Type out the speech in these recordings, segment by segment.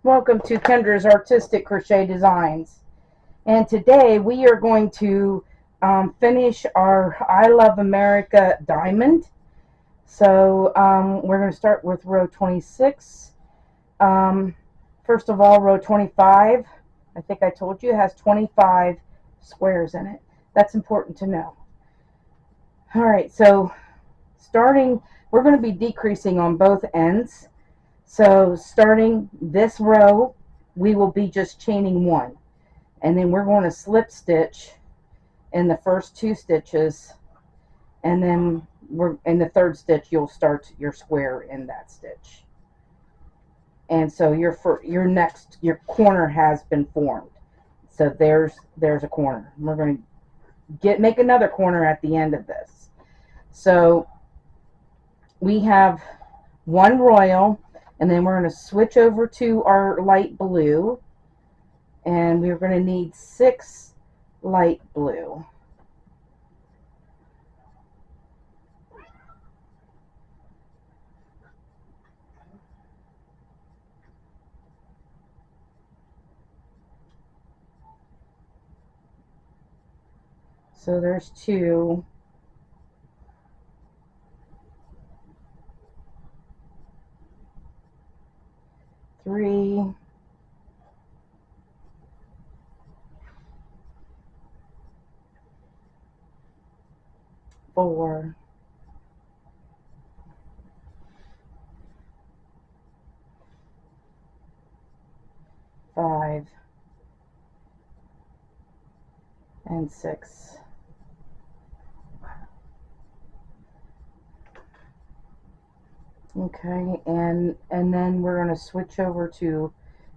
Welcome to Kendra's Artistic Crochet Designs. And today we are going to finish our I Love America diamond. So we're going to start with row 26. Um, First of all, row 25, I think I told you, has 25 squares in it. That's important to know. All right, so starting, we're going to be decreasing on both ends. So starting this row, we will be just chaining one. And then we're going to slip stitch in the first two stitches, and then we're in the third stitch you'll start your square in that stitch. And so your corner has been formed. So there's a corner. We're going to make another corner at the end of this. So we have one royal, and then we're going to switch over to our light blue, and we're going to need 6 light blue. So there's 2. 3. 4. 5. And 6. Okay, and then we're going to switch over to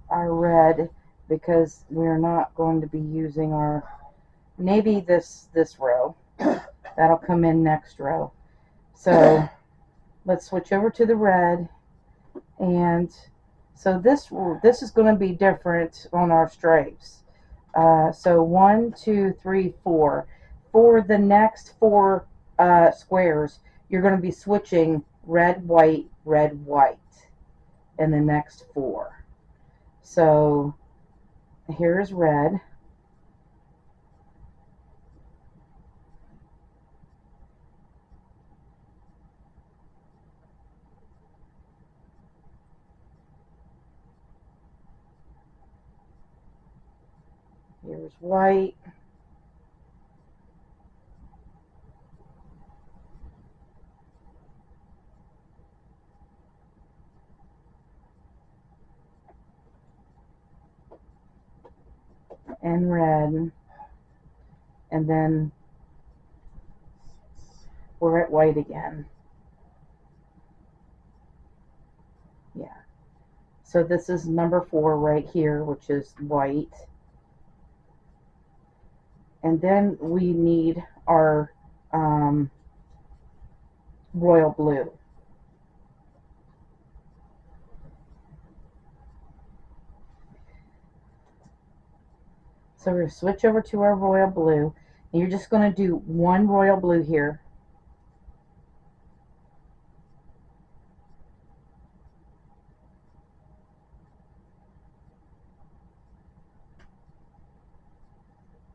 our red, because we're not going to be using our navy this row. That'll come in next row. So let's switch over to the red. And so this is going to be different on our stripes. So 1, 2, 3, 4. For the next 4 squares, you're going to be switching red, white, in the next 4. So here's red. Here's white. And red. And then we're at white again. Yeah. So this is number 4 right here, which is white. And then we need our royal blue. So we're going to switch over to our royal blue, and you're just going to do 1 royal blue here.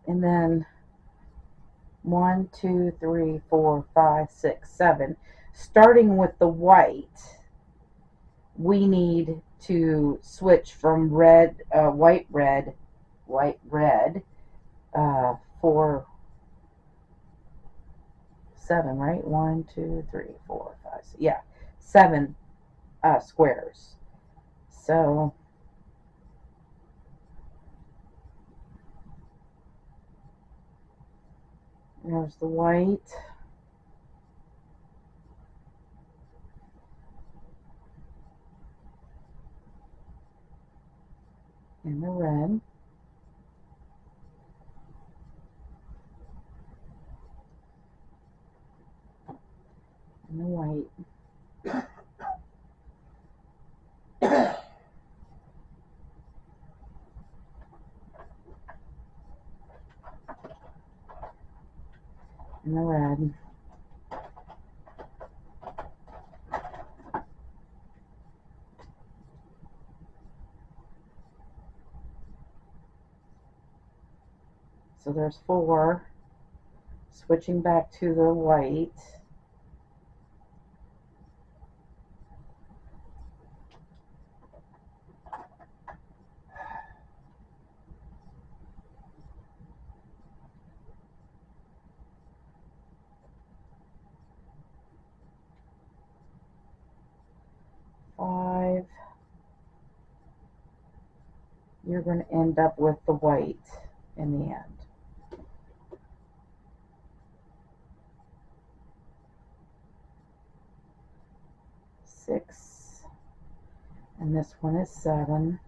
And then 1, 2, 3, 4, 5, 6, 7. Starting with the white, we need to switch from red, white, red, for 7, right? 1, 2, 3, 4, 5, 6. Yeah, 7 squares. So there's the white. And the red. And the white. And the red. So there's 4. Switching back to the white. Five. You're going to end up with the white in the end. Six. And this one is 7.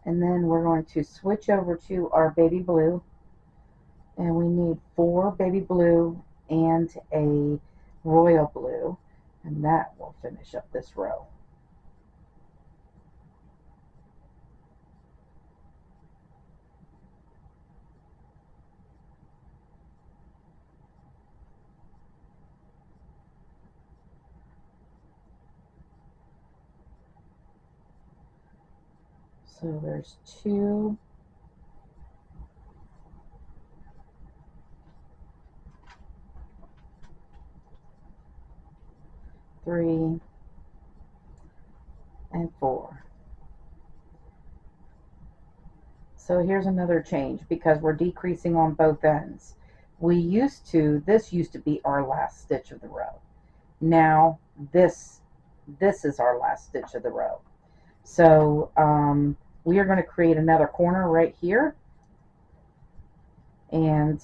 And then we're going to switch over to our baby blue. And we need 4 baby blue and a royal blue. And that will finish up this row. So there's 2. 3 and 4. So here's another change because we're decreasing on both ends. This used to be our last stitch of the row. Now this is our last stitch of the row. So we are going to create another corner right here, and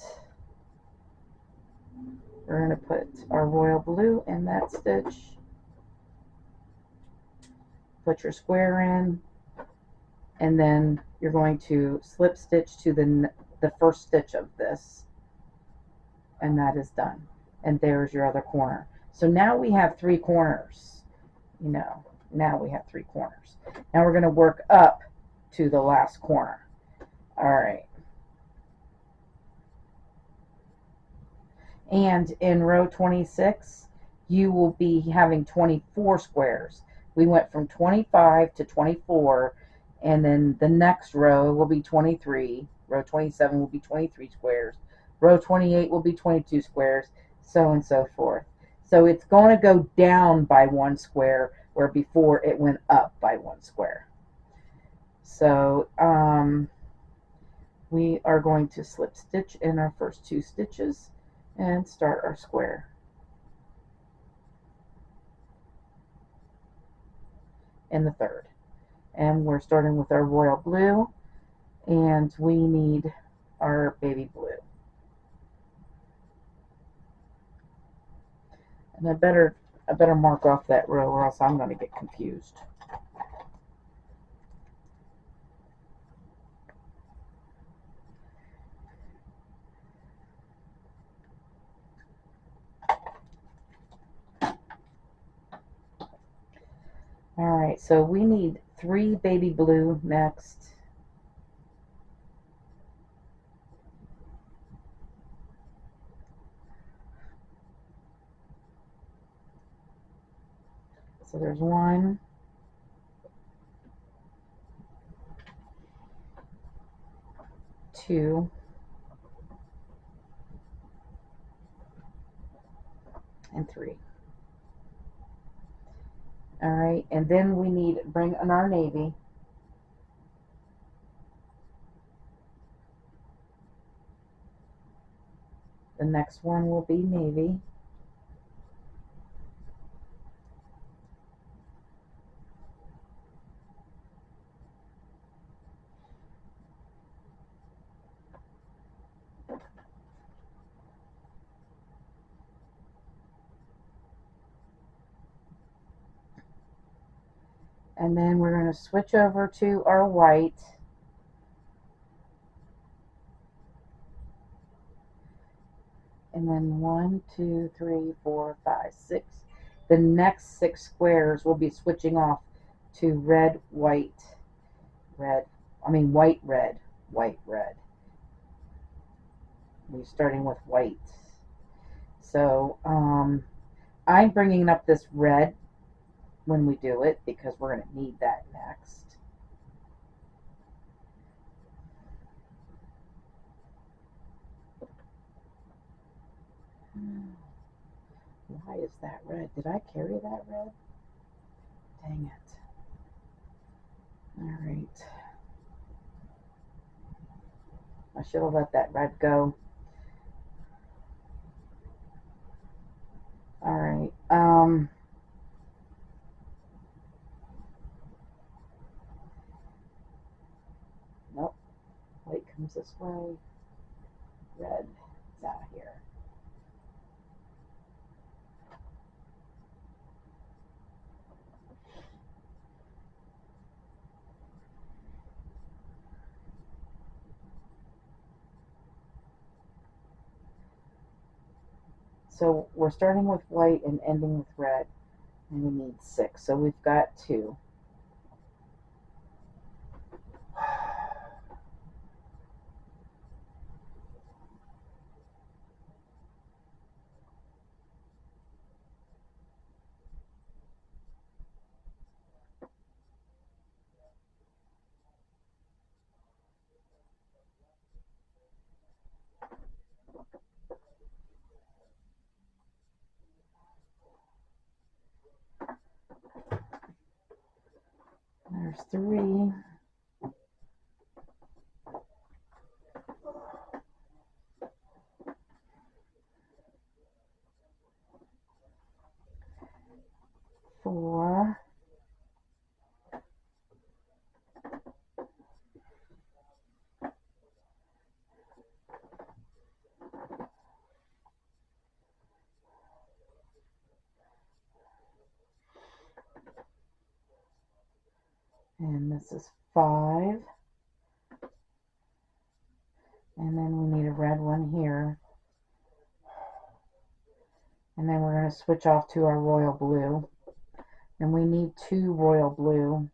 we're going to put our royal blue in that stitch. Put your square in, and then you're going to slip stitch to the first stitch of this, and that is done. And there's your other corner. So now we have 3 corners. Now we have 3 corners. Now we're going to work up to the last corner. All right. And in row 26, you will be having 24 squares. We went from 25 to 24, and then the next row will be 23. Row 27 will be 23 squares. Row 28 will be 22 squares, so and so forth. So it's going to go down by 1 square, where before it went up by 1 square. So we are going to slip stitch in our first 2 stitches and start our square. In the third. And we're starting with our royal blue, and we need our baby blue. And I better mark off that row, or else I'm going to get confused. Alright, so we need 3 baby blue next. So there's 1, 2, and 3. Alright, and then we need bring in our navy. The next one will be navy. And then we're going to switch over to our white. And then 1, 2, 3, 4, 5, 6. The next 6 squares will be switching off to red, white, red. I mean white, red, white, red. We're starting with white. So I'm bringing up this red when we do it because we're going to need that next. Why is that red? Did I carry that red? Dang it. All right. I should have let that red go. All right. Nope. White comes this way. Red is out here. So we're starting with white and ending with red. And we need 6. So we've got 2. There's 3. 4. And this is 5. And then we need a red one here. And then we're going to switch off to our royal blue. And we need 2 royal blue.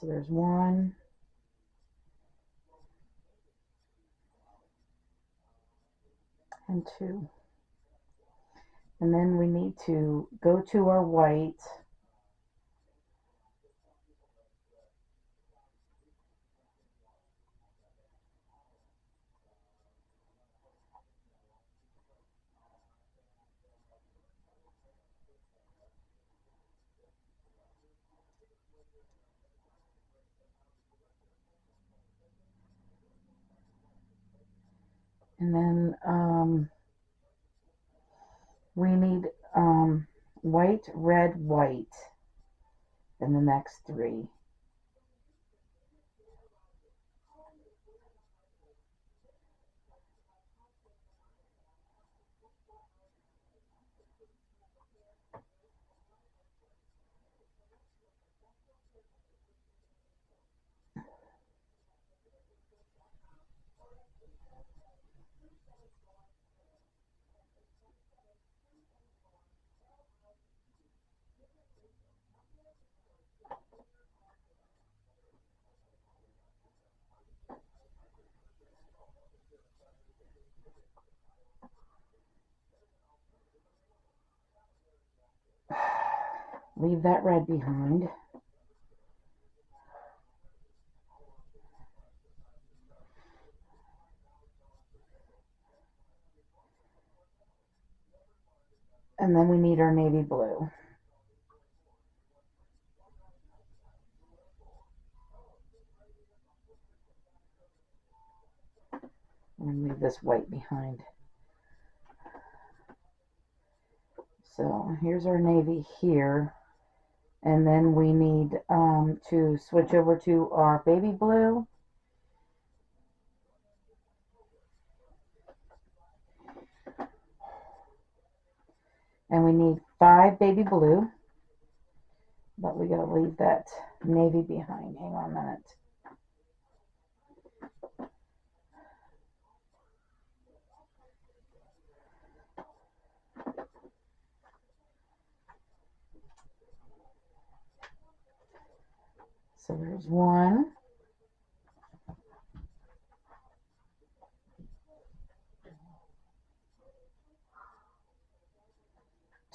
So there's 1. And 2. And then we need to go to our white. And then we need white, red, white in the next 3. Leave that red behind. And then we need our navy blue. And leave this white behind. So here's our navy here. And then we need to switch over to our baby blue. And we need 5 baby blue, but we gotta leave that navy behind. Hang on a minute. So there's 1,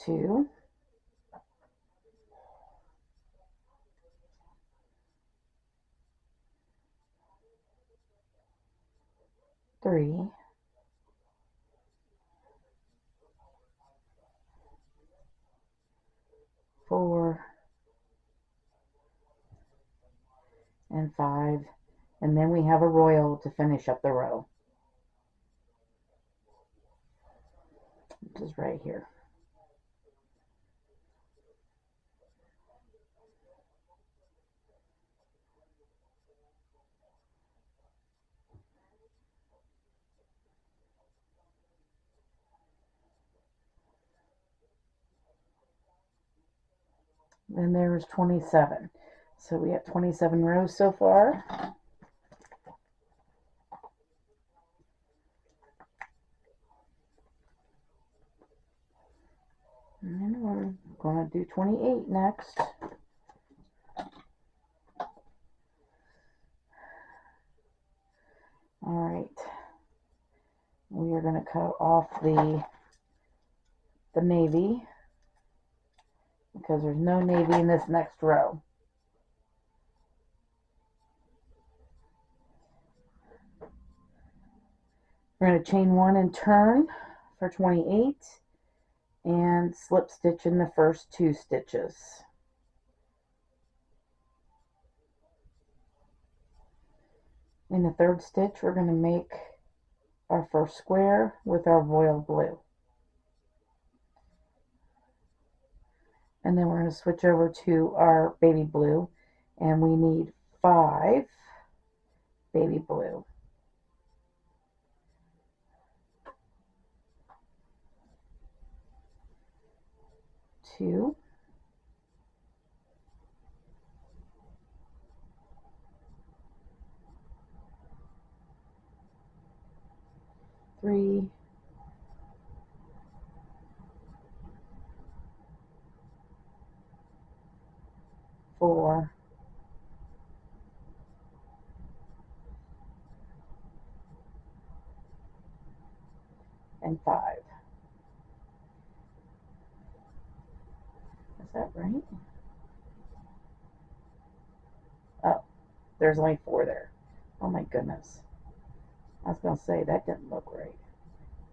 2, 3, 4, and 5, and then we have a royal to finish up the row, which is right here. Then there's 27. So we have 27 rows so far. And we're going to do 28 next. All right. We are going to cut off the navy because there's no navy in this next row. We're going to chain 1 and turn for 28 and slip stitch in the first 2 stitches. In the 3rd stitch, we're going to make our first square with our royal blue. And then we're going to switch over to our baby blue, and we need 5 baby blue. 2, 3, 4, and 5. Is that right? Oh, there's only 4 there. Oh my goodness. I was going to say, that didn't look right.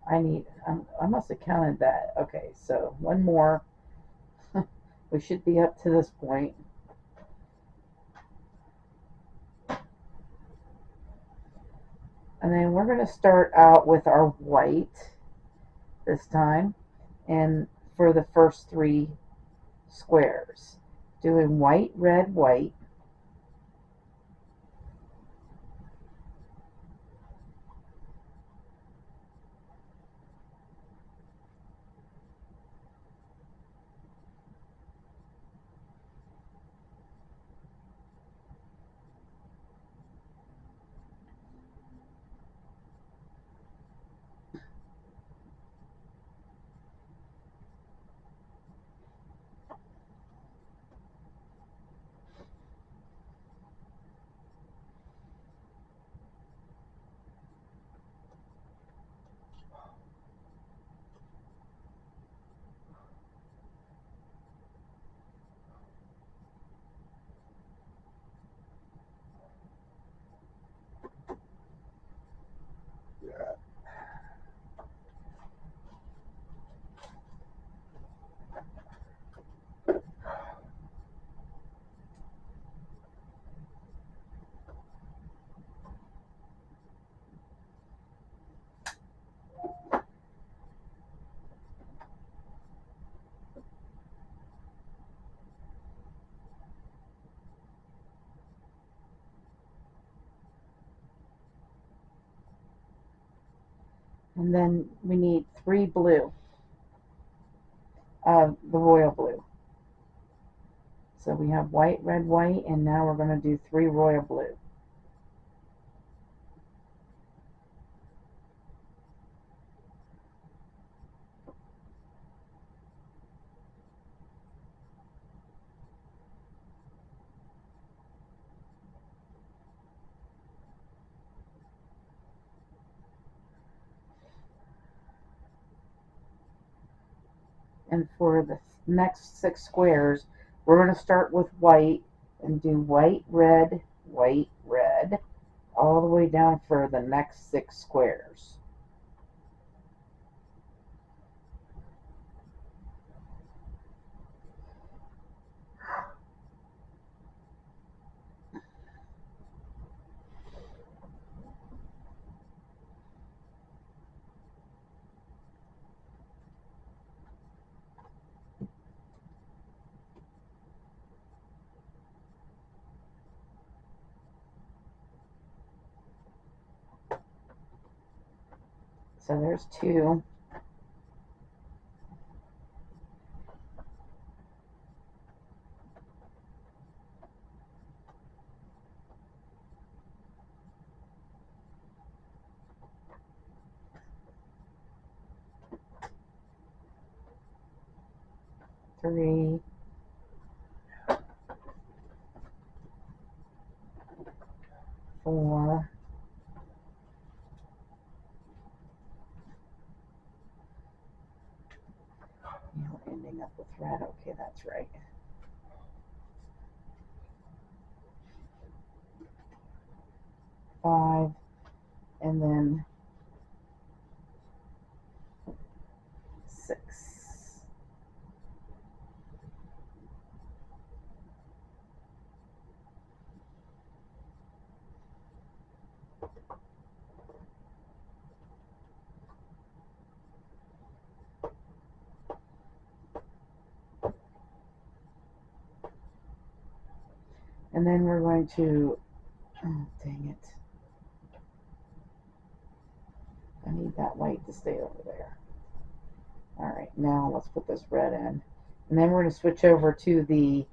I must have counted that. Okay, so 1 more. We should be up to this point. And then we're going to start out with our white this time, and for the first 3 squares, doing white, red, white. And then we need 3 blue. the royal blue. So we have white, red, white, and now we're going to do 3 royal blue. And for the next 6 squares, we're going to start with white and do white, red, all the way down for the next 6 squares. So there's 2. Three, 4, ending up with red. Okay, that's right. 5, and then 6. And then we're going to, oh dang it, I need that white to stay over there. Alright, now let's put this red in. And then we're going to switch over to the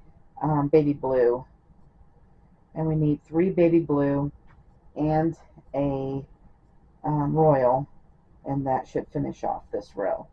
baby blue. And we need 3 baby blue and a royal, and that should finish off this row.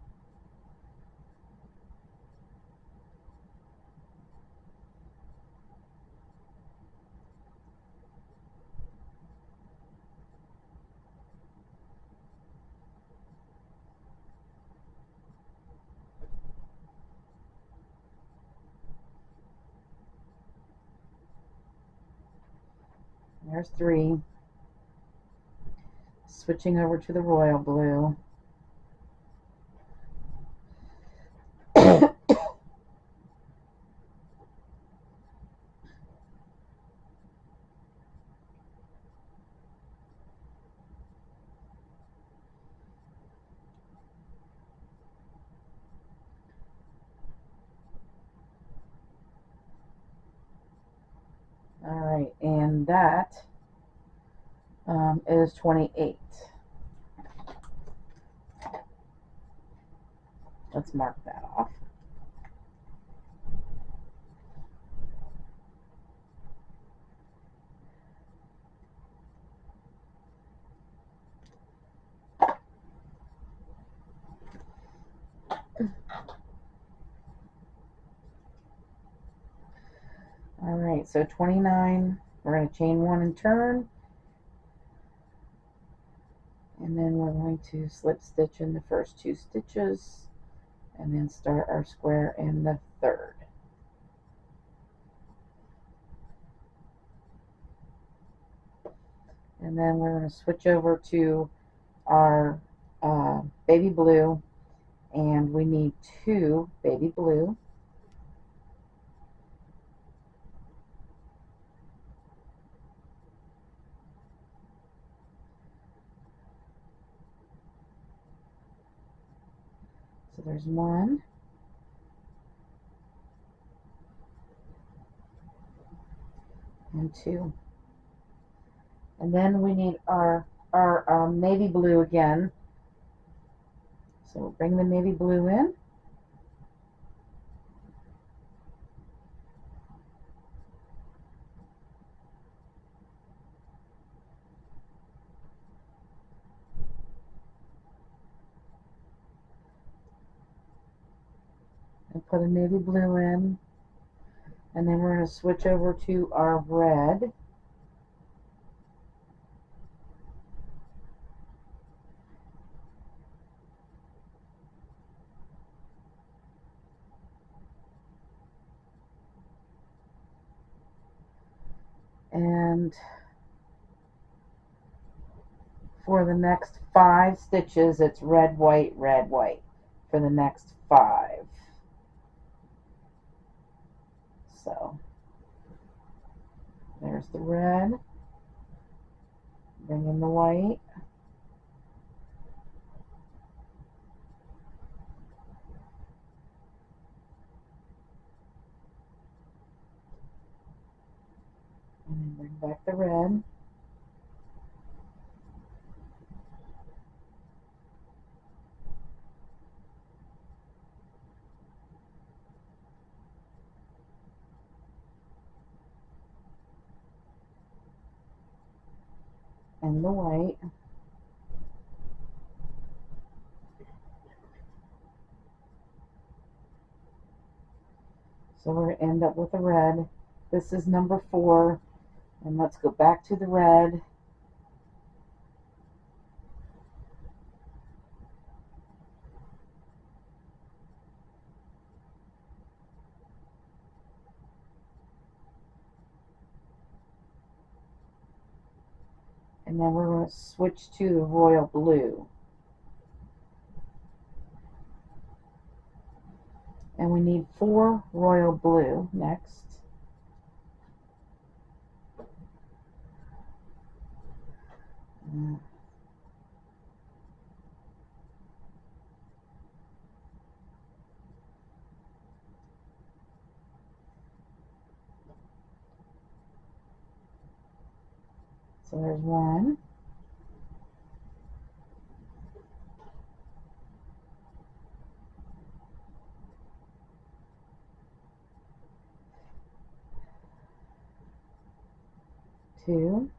There's 3. Switching over to the royal blue. Alright, and that is 28. Let's mark that off. Alright, so 29, we're going to chain 1 and turn, and then we're going to slip stitch in the first 2 stitches, and then start our square in the 3rd. And then we're going to switch over to our baby blue, and we need 2 baby blue. So there's 1, and 2. And then we need our navy blue again. So we'll bring the navy blue in. put a navy blue in, and then we're going to switch over to our red. And for the next 5 stitches, it's red, white, for the next 5. So there's the red, bring in the white, and then bring back the red, and the white. So we're going to end up with a red. This is number 4, and let's go back to the red. And then we're going to switch to the royal blue. And we need 4 royal blue next. So there's 1. 2.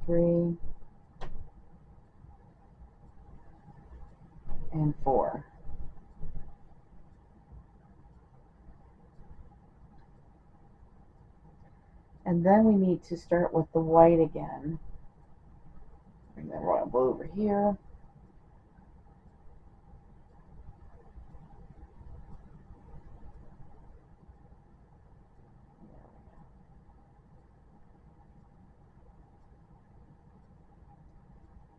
3. And 4. And then we need to start with the white again. Bring the royal blue over here.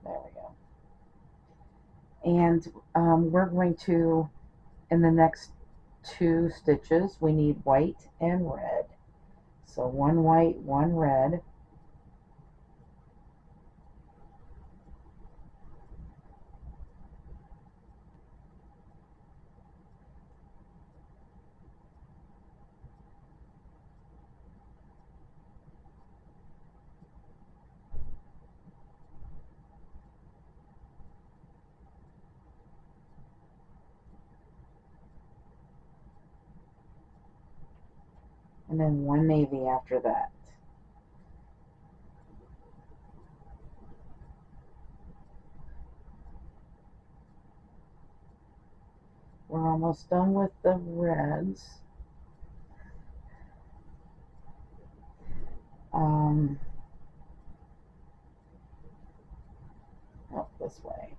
There we go. And we're going to, in the next 2 stitches, we need white and red. So 1 white, 1 red. And then 1 navy after that. We're almost done with the reds. Oh, this way.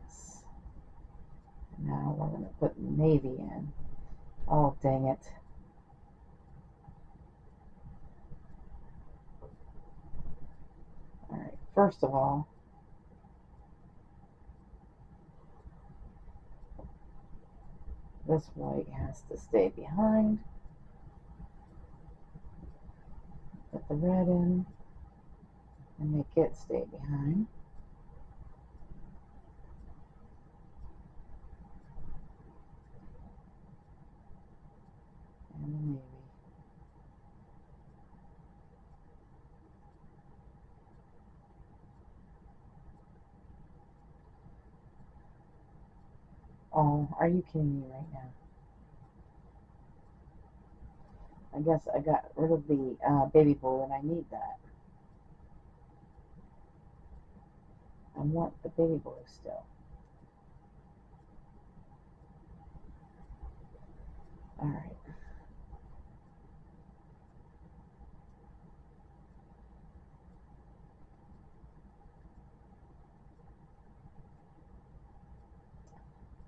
Yes. Now we're going to put navy in. Oh, dang it. Alright, first of all, this white has to stay behind. Put the red in and make it stay behind. And the navy. Oh, are you kidding me right now? I guess I got rid of the baby blue and I need that. I want the baby blue still. Alright.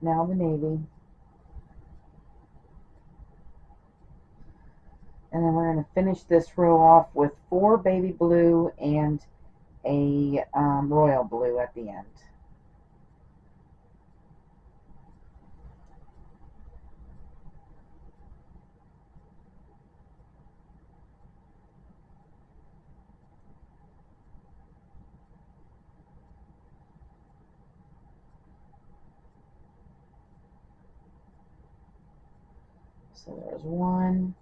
Now the navy. And then we're going to finish this row off with 4 baby blue and a royal blue at the end. So there's 1,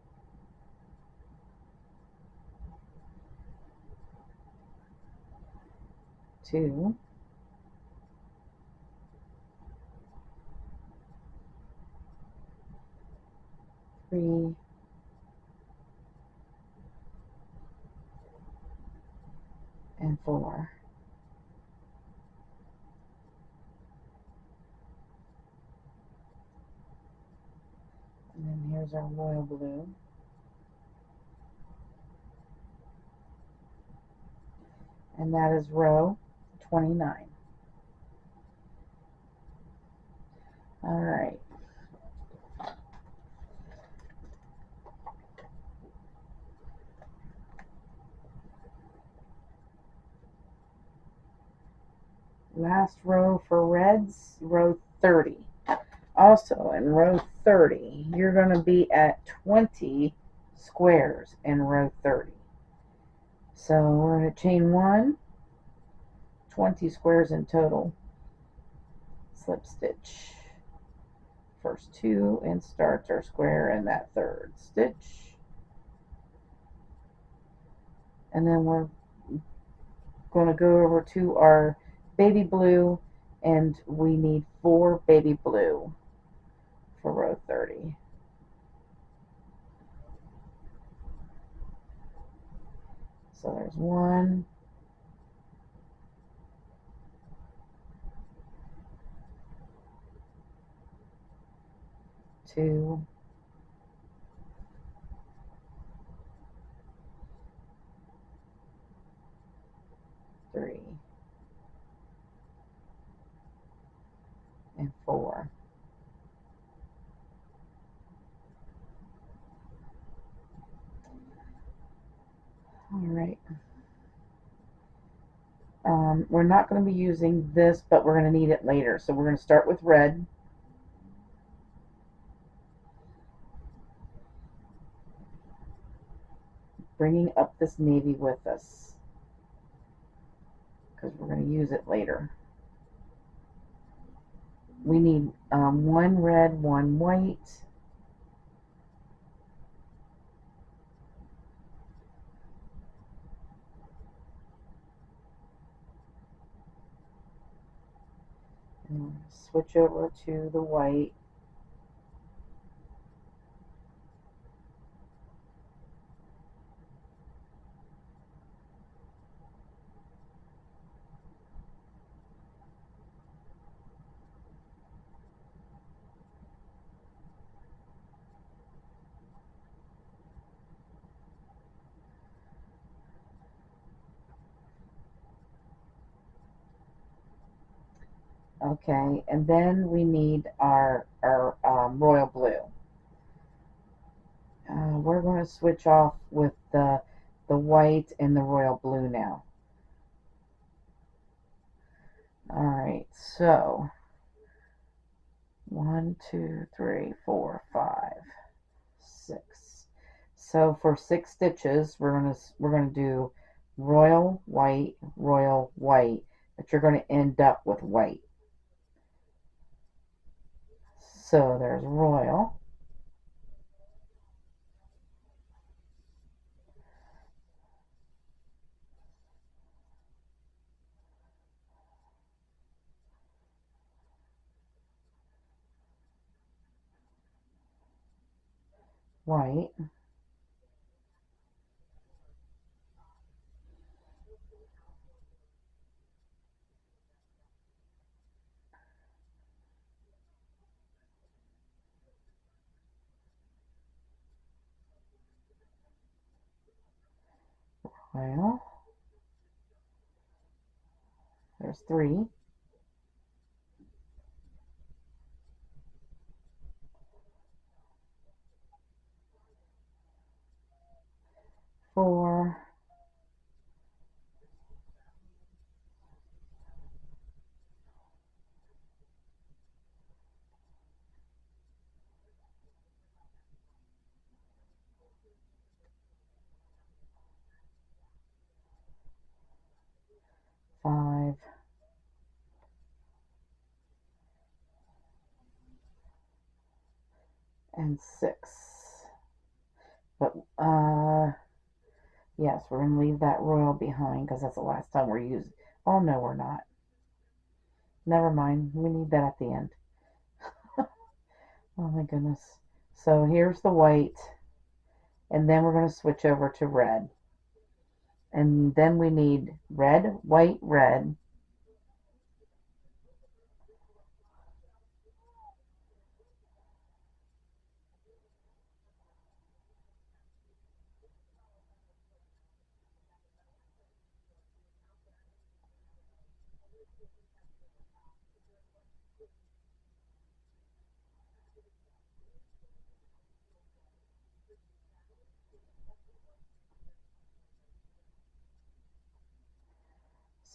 2, 3, and 4. And then here's our royal blue. And that is row 29. Alright. Last row for reds, row 30. Also in row 30, you're going to be at 20 squares in row 30. So we're going to chain 1, 20 squares in total. Slip stitch first 2 and starts our square in that 3rd stitch. And then we're going to go over to our baby blue, and we need 4 baby blue for row 30. So there's 1, 2, 3, and 4. Alright. We're not going to be using this, but we're going to need it later. So we're going to start with red. Bringing up this navy with us, because we're going to use it later. We need 1 red, 1 white. And switch over to the white. Okay, and then we need our royal blue. We're going to switch off with the white and the royal blue now. Alright, so 1, 2, 3, 4, 5, 6. So for 6 stitches, we're gonna do royal, white, but you're gonna end up with white. So there's royal, white, Well, there's 3, 4, 5, and 6. But, yes, we're going to leave that royal behind because that's the last time we're using. Oh, no, we're not. Never mind. We need that at the end. Oh, my goodness. So here's the white. And then we're going to switch over to red. And then we need red, white, red.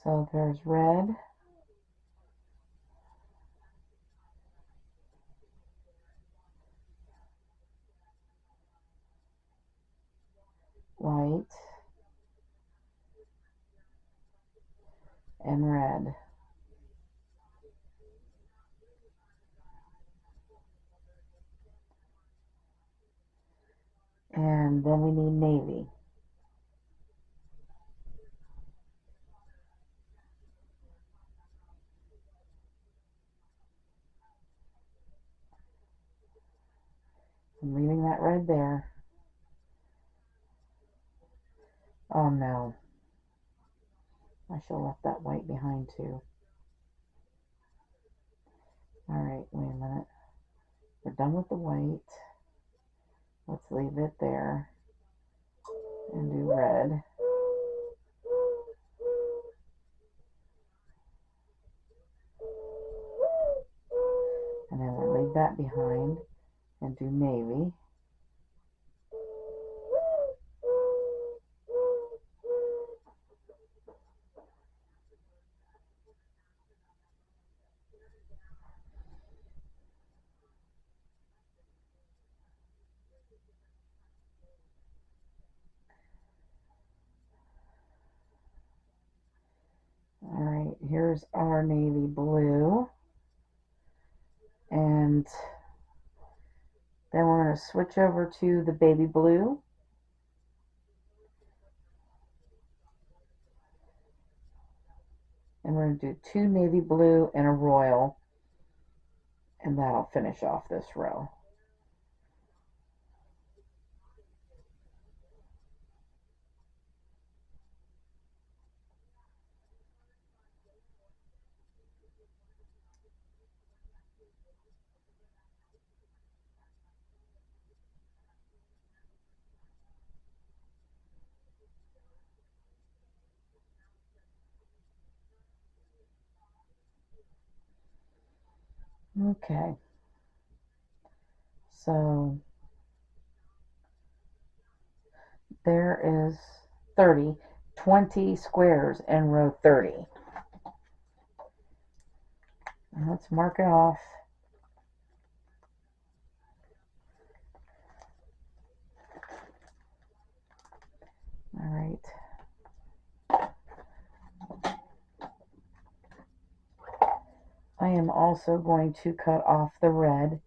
So there's red, white, and red. And then we need navy. I'm leaving that red there. Oh no. I should have left that white behind too. Alright, wait a minute. We're done with the white. Let's leave it there and do red. And then we'll leave that behind and do navy. Alright, here's our navy blue. And then we're going to switch over to the baby blue. And we're going to do 2 navy blue and a royal. And that'll finish off this row. Okay. So there is 20 squares in row 30. And let's mark it off. All right. I am also going to cut off the red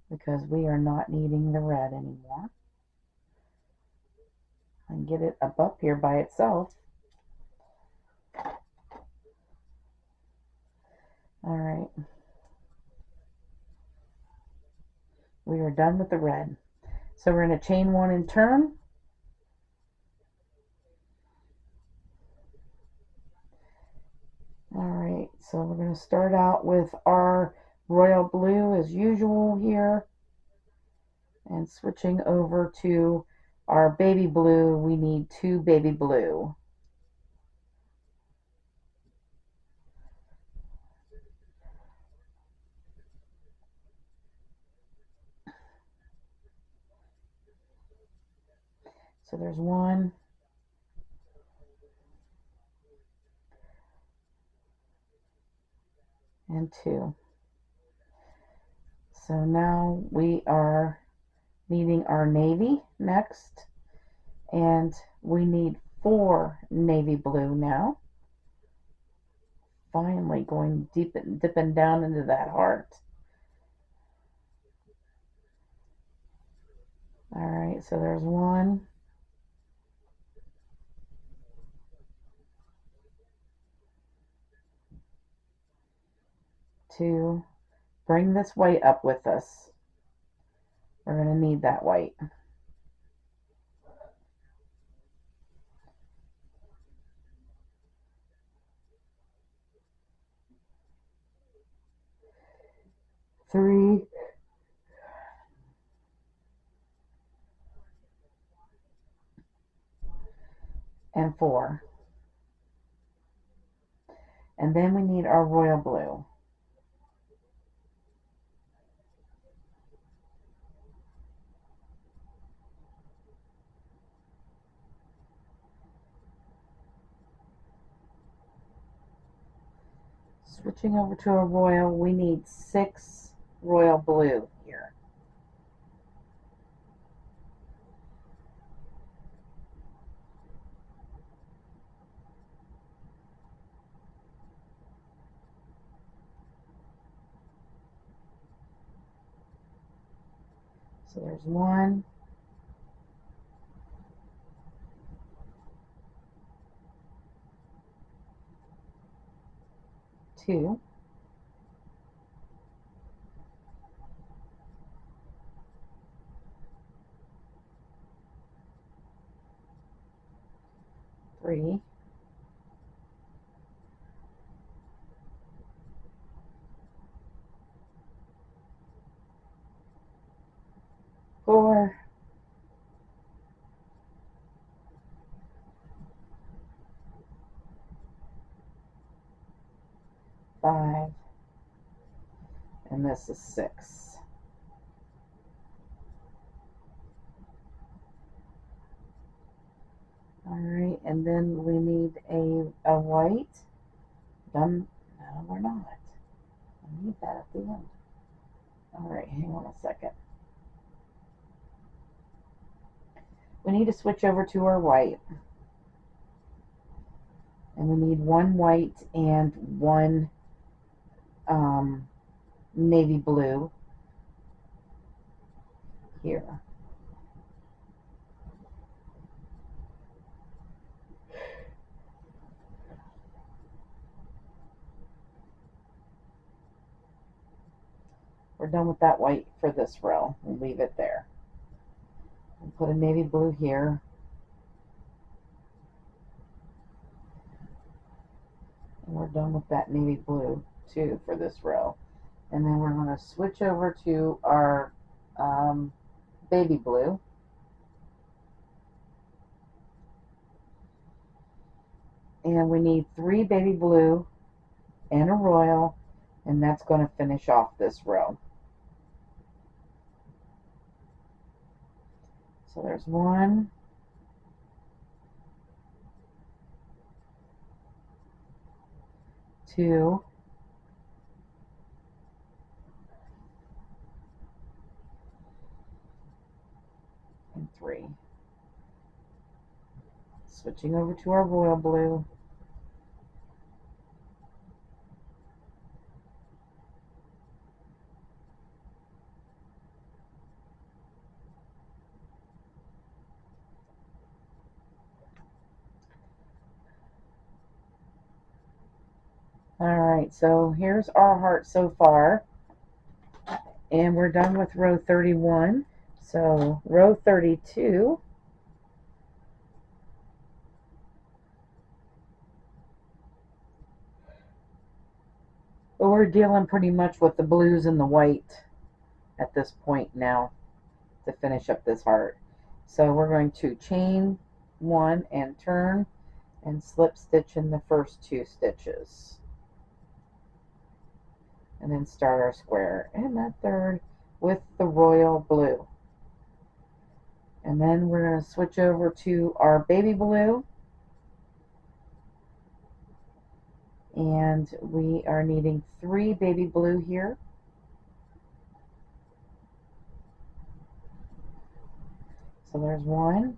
because we are not needing the red anymore. And get it up here by itself. All right. We are done with the red. So we're going to chain 1 and turn. Alright, so we're going to start out with our royal blue as usual here. And switching over to our baby blue, we need 2 baby blue. So there's 1, and 2. So now we are needing our navy next, and we need 4 navy blue now. Finally going deep, dipping down into that heart. All right, so there's 1, 2. Bring this white up with us. We're going to need that white. 3, and 4. And then we need our royal blue. Switching over to a royal, we need 6 royal blue here. So there's 1, 2, 3, 4, 5, and this is 6. All right, and then we need a white. Done? No, we're not. I need that at the end. All right, hang on a second. We need to switch over to our white. And we need 1 white and 1 navy blue here. We're done with that white for this row. We'll leave it there. We'll put a navy blue here. And we're done with that navy blue too for this row. And then we're going to switch over to our baby blue. And we need 3 baby blue and a royal, and that's going to finish off this row. So there's 1, 2, and 3. Switching over to our royal blue. Alright, so here's our heart so far. And we're done with row 31. So row 32. But we're dealing pretty much with the blues and the white at this point now to finish up this heart. So we're going to chain 1 and turn and slip stitch in the first 2 stitches. And then start our square in that third with the royal blue. And then we're going to switch over to our baby blue. And we are needing 3 baby blue here. So there's 1.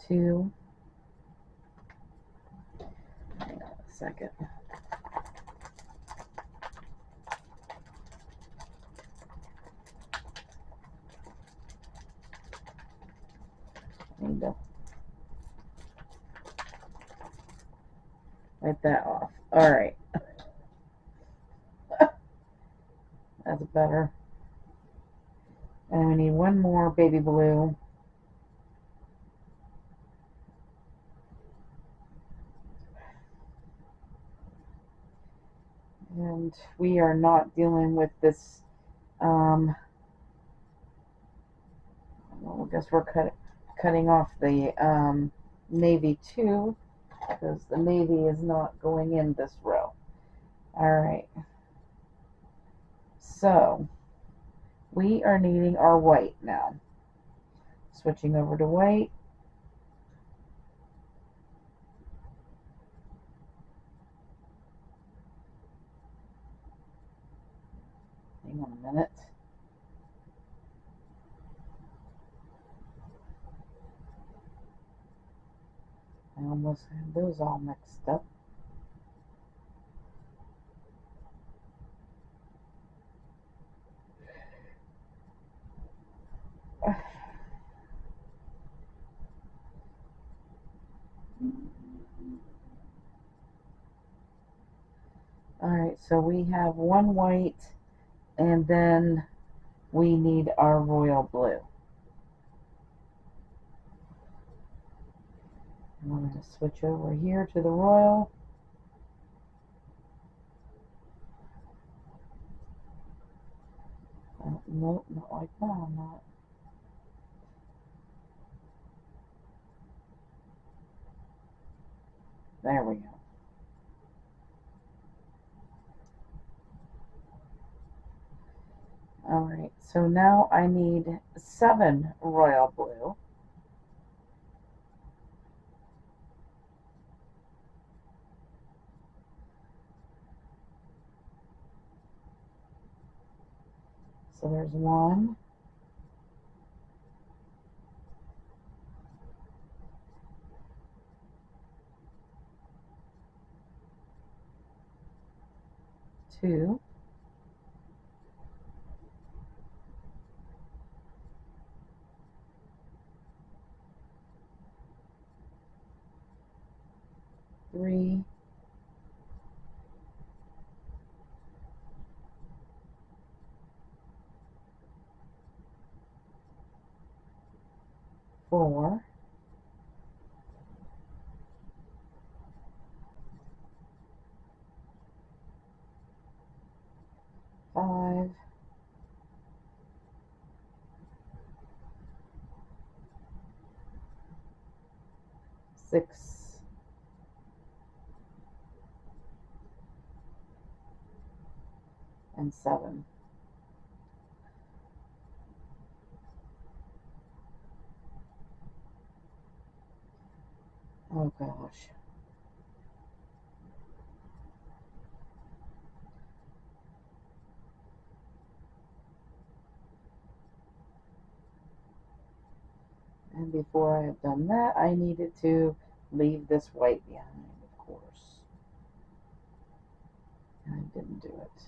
2. Hang on a second. I need to wipe that off. Alright. That's better. And we need 1 more baby blue. And we are not dealing with this, well, I guess we're cutting off the navy too, because the navy is not going in this row. Alright. So, we are needing our white now. Switching over to white. Hang on a minute. I almost had those all mixed up. Alright, so we have 1 white, and then we need our royal blue. And we're going to switch over here to the royal. Nope, not like that. I'm not. There we go. Alright, so now I need 7 royal blue. So there's 1. 2. 3. 4. 5. 6. And 7. Oh gosh. And before I have done that, I needed to leave this white behind, of course. And I didn't do it.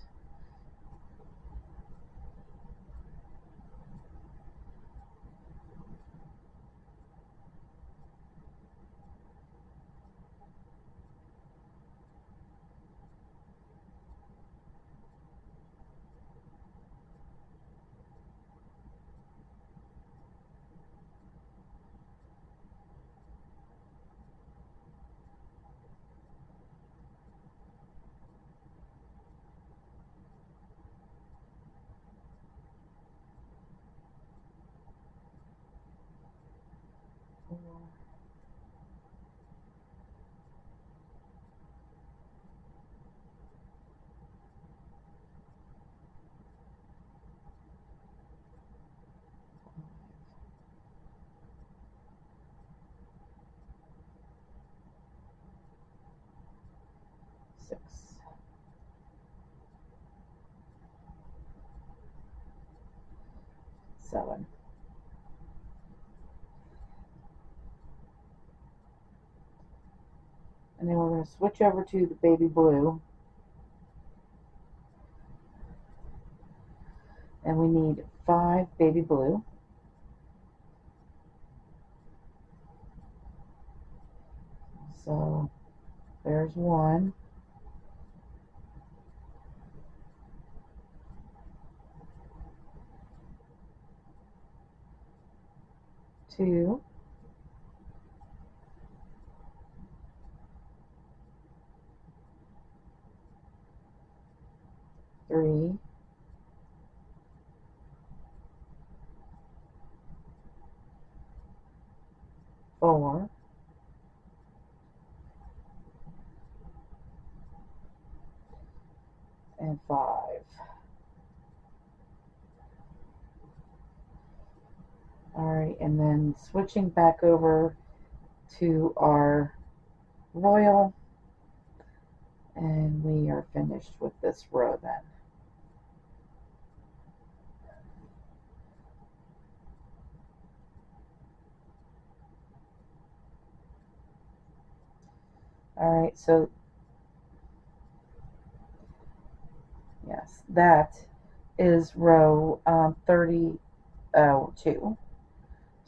6, 7. And then we're going to switch over to the baby blue. And we need 5 baby blue. So there's 1. 2. 3. 4. And 5. Alright, and then switching back over to our royal, and we are finished with this row then. Alright, so yes, that is row 32.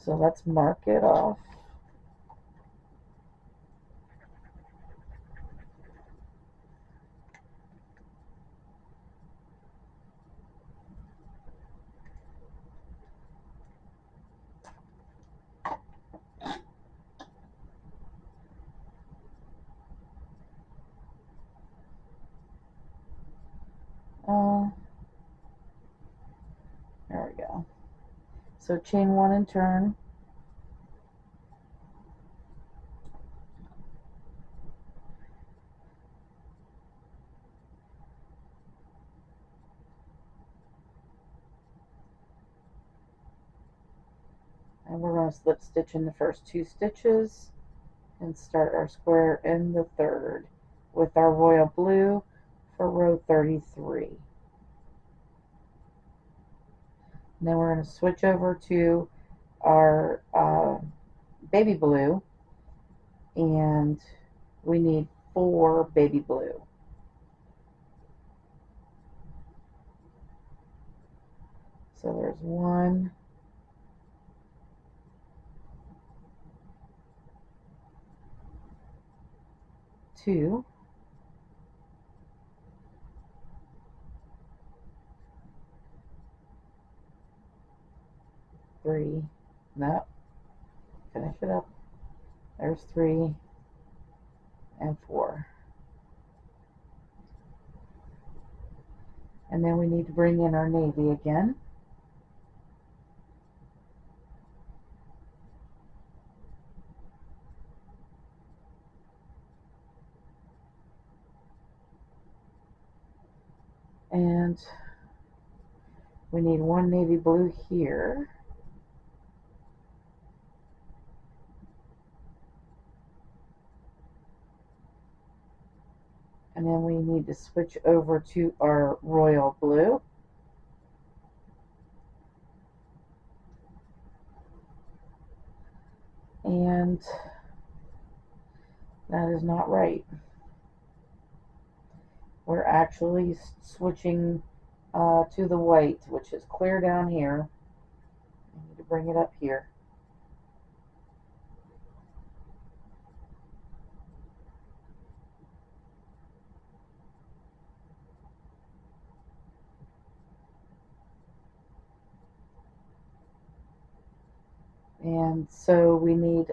So let's mark it off. There we go. So chain 1 and turn. And we're going to slip stitch in the first 2 stitches and start our square in the 3rd with our royal blue for row 33. And then we're going to switch over to our baby blue, and we need 4 baby blue. So there's 1, 2, 3. No, finish it up. There's 3 and 4. And then we need to bring in our navy again. And we need 1 navy blue here. And then we need to switch over to our royal blue. And that is not right. We're actually switching to the white, which is clear down here. I need to bring it up here. And so we need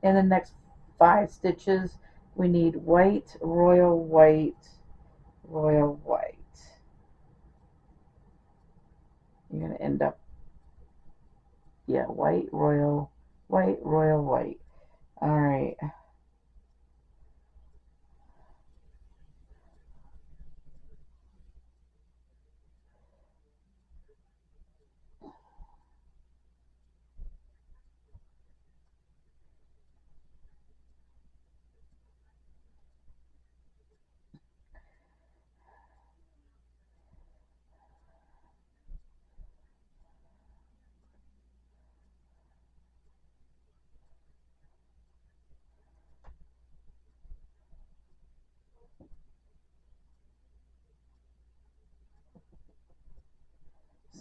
in the next 5 stitches we need white, royal white, royal white. You're going to end up, yeah, white, royal, white, royal, white. All right.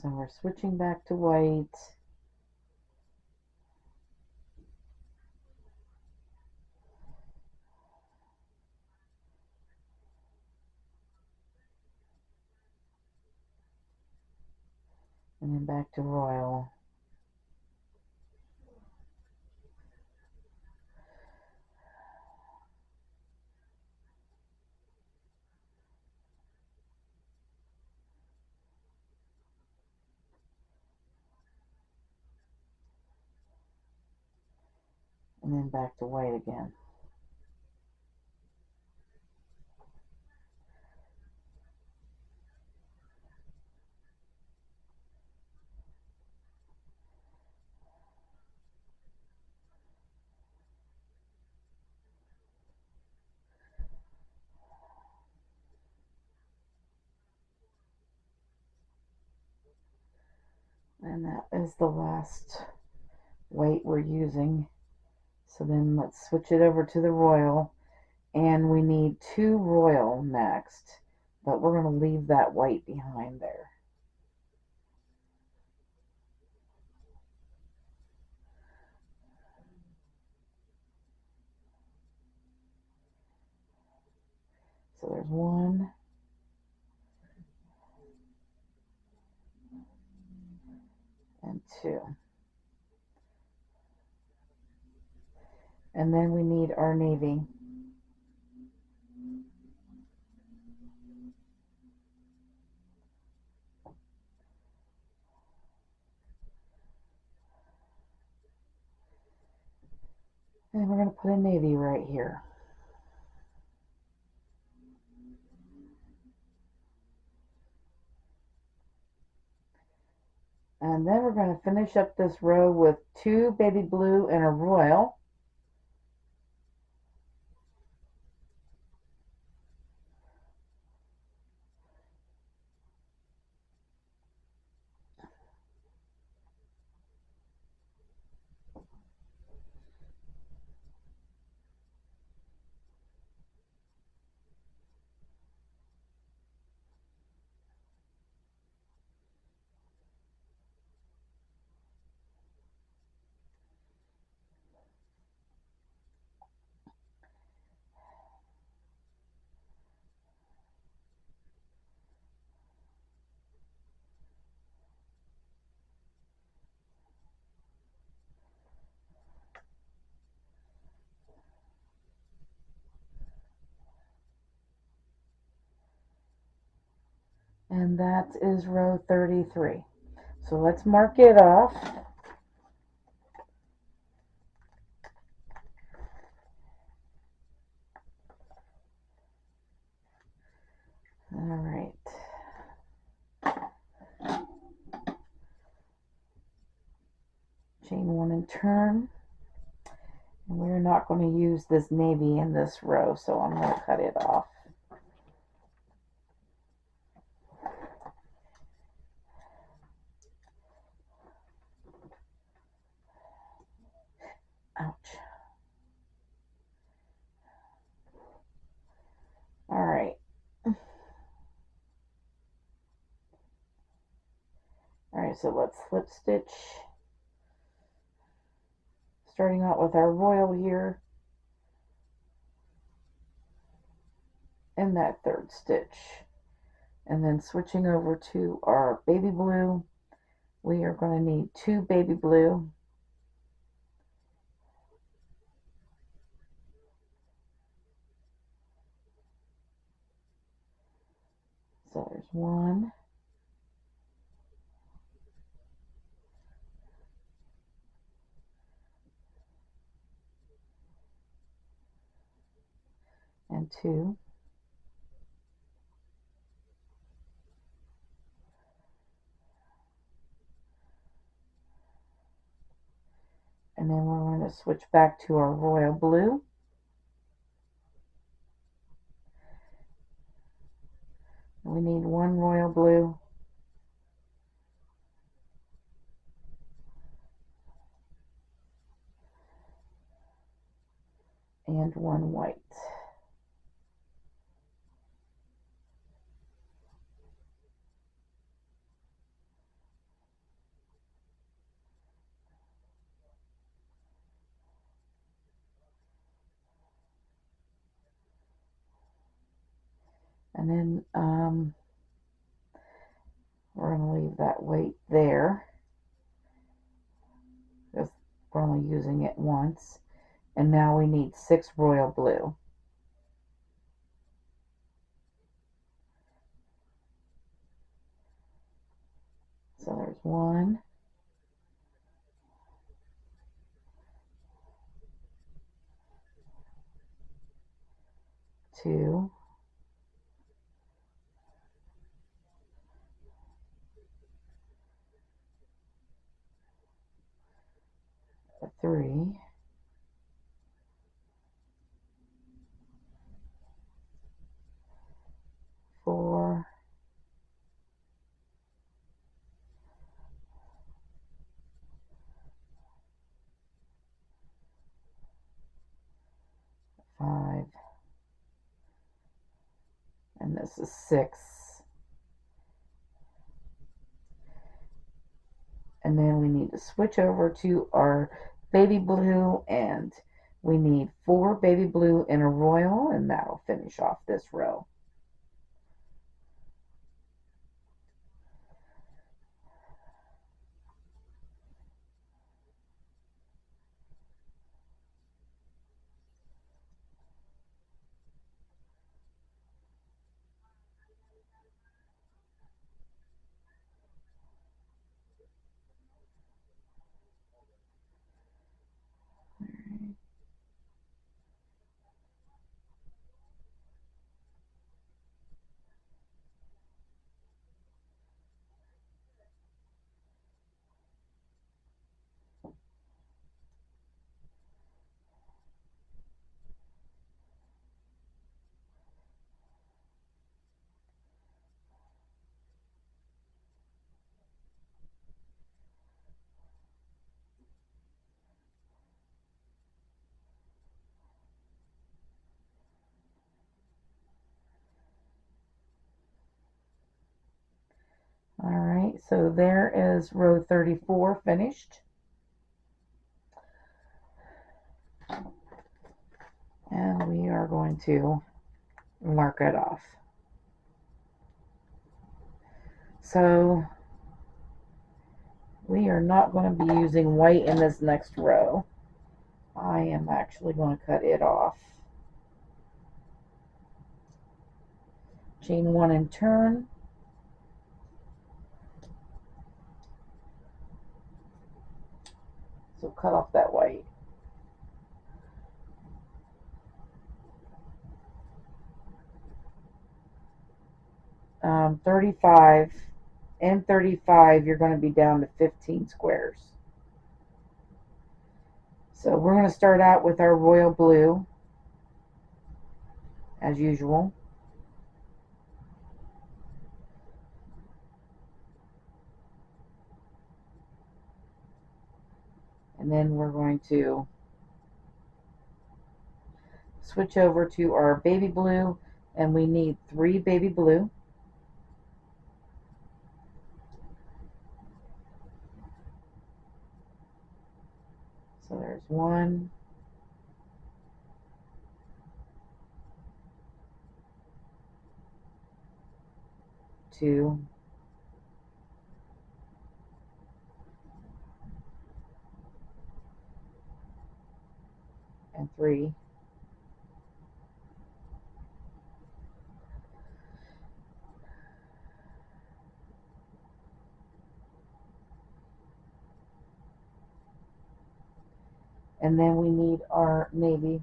So we're switching back to white. And then back to royal. And then back to white again. And that is the last white we're using. So then let's switch it over to the royal. And we need 2 royal next. But we're going to leave that white behind there. So there's 1. And 2. And then we need our navy. And we're going to put a navy right here. And then we're going to finish up this row with 2 baby blue and a royal. And that is row 33. So let's mark it off. All right. Chain 1 and turn. And we're not going to use this navy in this row, so I'm going to cut it off. Ouch. All right. All right, so let's slip stitch. Starting out with our royal here. And that 3rd stitch. And then switching over to our baby blue. We are going to need 2 baby blue. So there's 1. And 2. And then we're going to switch back to our royal blue. We need 1 royal blue. And 1 white. And then we're going to leave that weight there because we're only using it once. And now we need 6 royal blue. So there's 1, 2, 3, 4, 5, and this is 6. And then we need to switch over to our baby blue, and we need 4 baby blue in a royal, and that'll finish off this row. Alright, so there is row 34 finished. And we are going to mark it off. So we are not going to be using white in this next row. I am actually going to cut it off. Chain 1 and turn. So cut off that white. Um, 35 and 35, you're going to be down to 15 squares. So we're going to start out with our royal blue, as usual. And then we're going to switch over to our baby blue, and we need 3 baby blue. So there's 1, 2, and 3. And then we need our navy.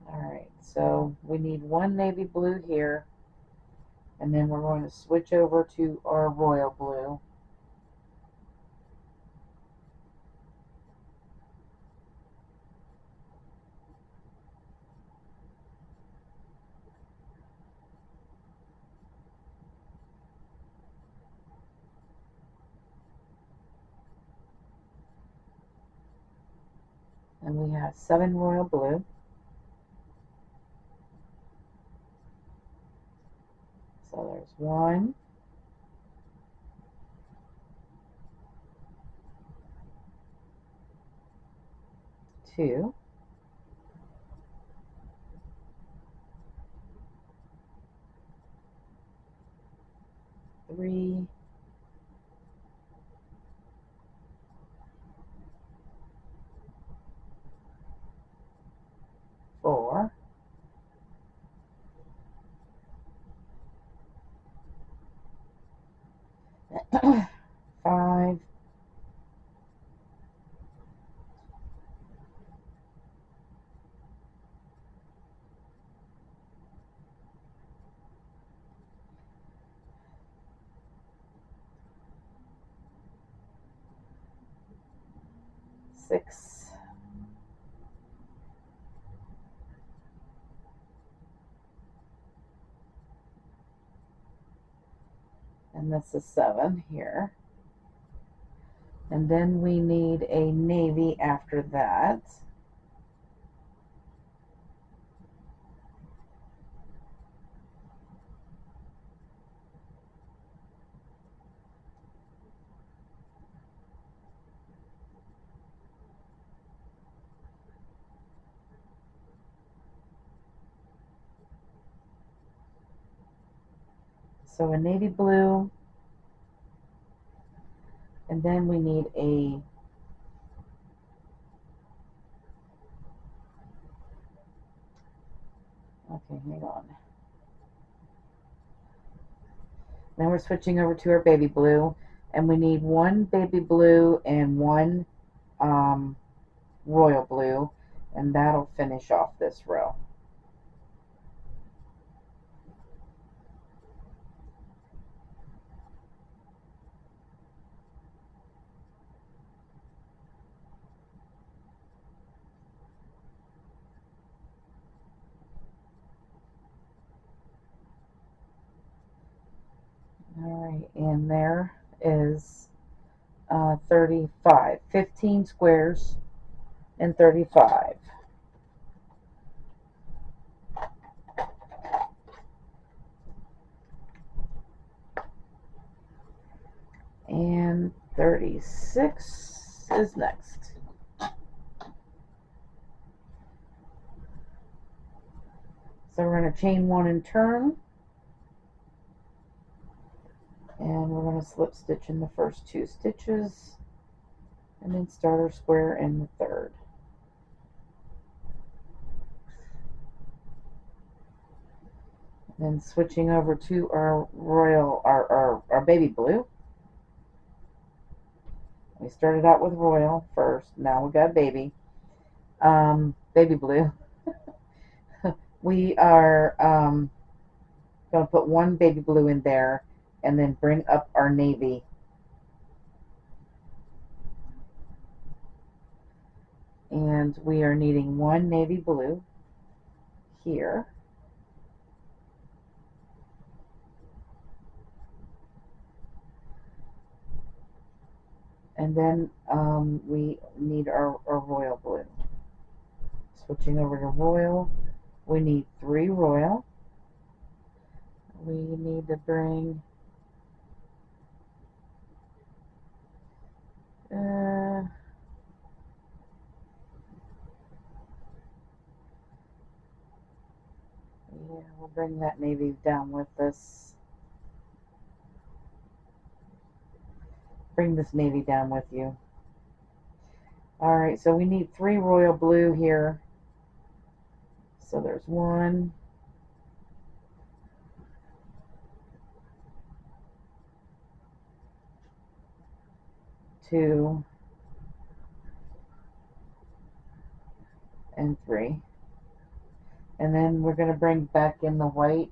Alright, so we need 1 navy blue here, and then we're going to switch over to our royal blue. And we have 7 royal blue. So there's 1, 2, 3, 4, 5, 6, and that's a 7 here. And then we need a navy after that. So a navy blue, and then we need a okay, hang on. Then we're switching over to our baby blue, and we need 1 baby blue and 1 royal blue, and that'll finish off this row. Alright, and there is 35. 15 squares and 35. And 36 is next. So we're going to chain 1 and turn. And we're going to slip stitch in the first 2 stitches, and then start our square in the third. Then switching over to our royal, our baby blue. We started out with royal first. Now we got baby. Baby blue. We are going to put 1 baby blue in there, and then bring up our navy. And we are needing 1 navy blue here. And then we need our royal blue. Switching over to royal, we need 3 royal. We need to bring yeah, we'll bring that navy down with us. Bring this navy down with you. Alright, so we need 3 royal blue here. So there's 1, 2, and 3. And then we're going to bring back in the white.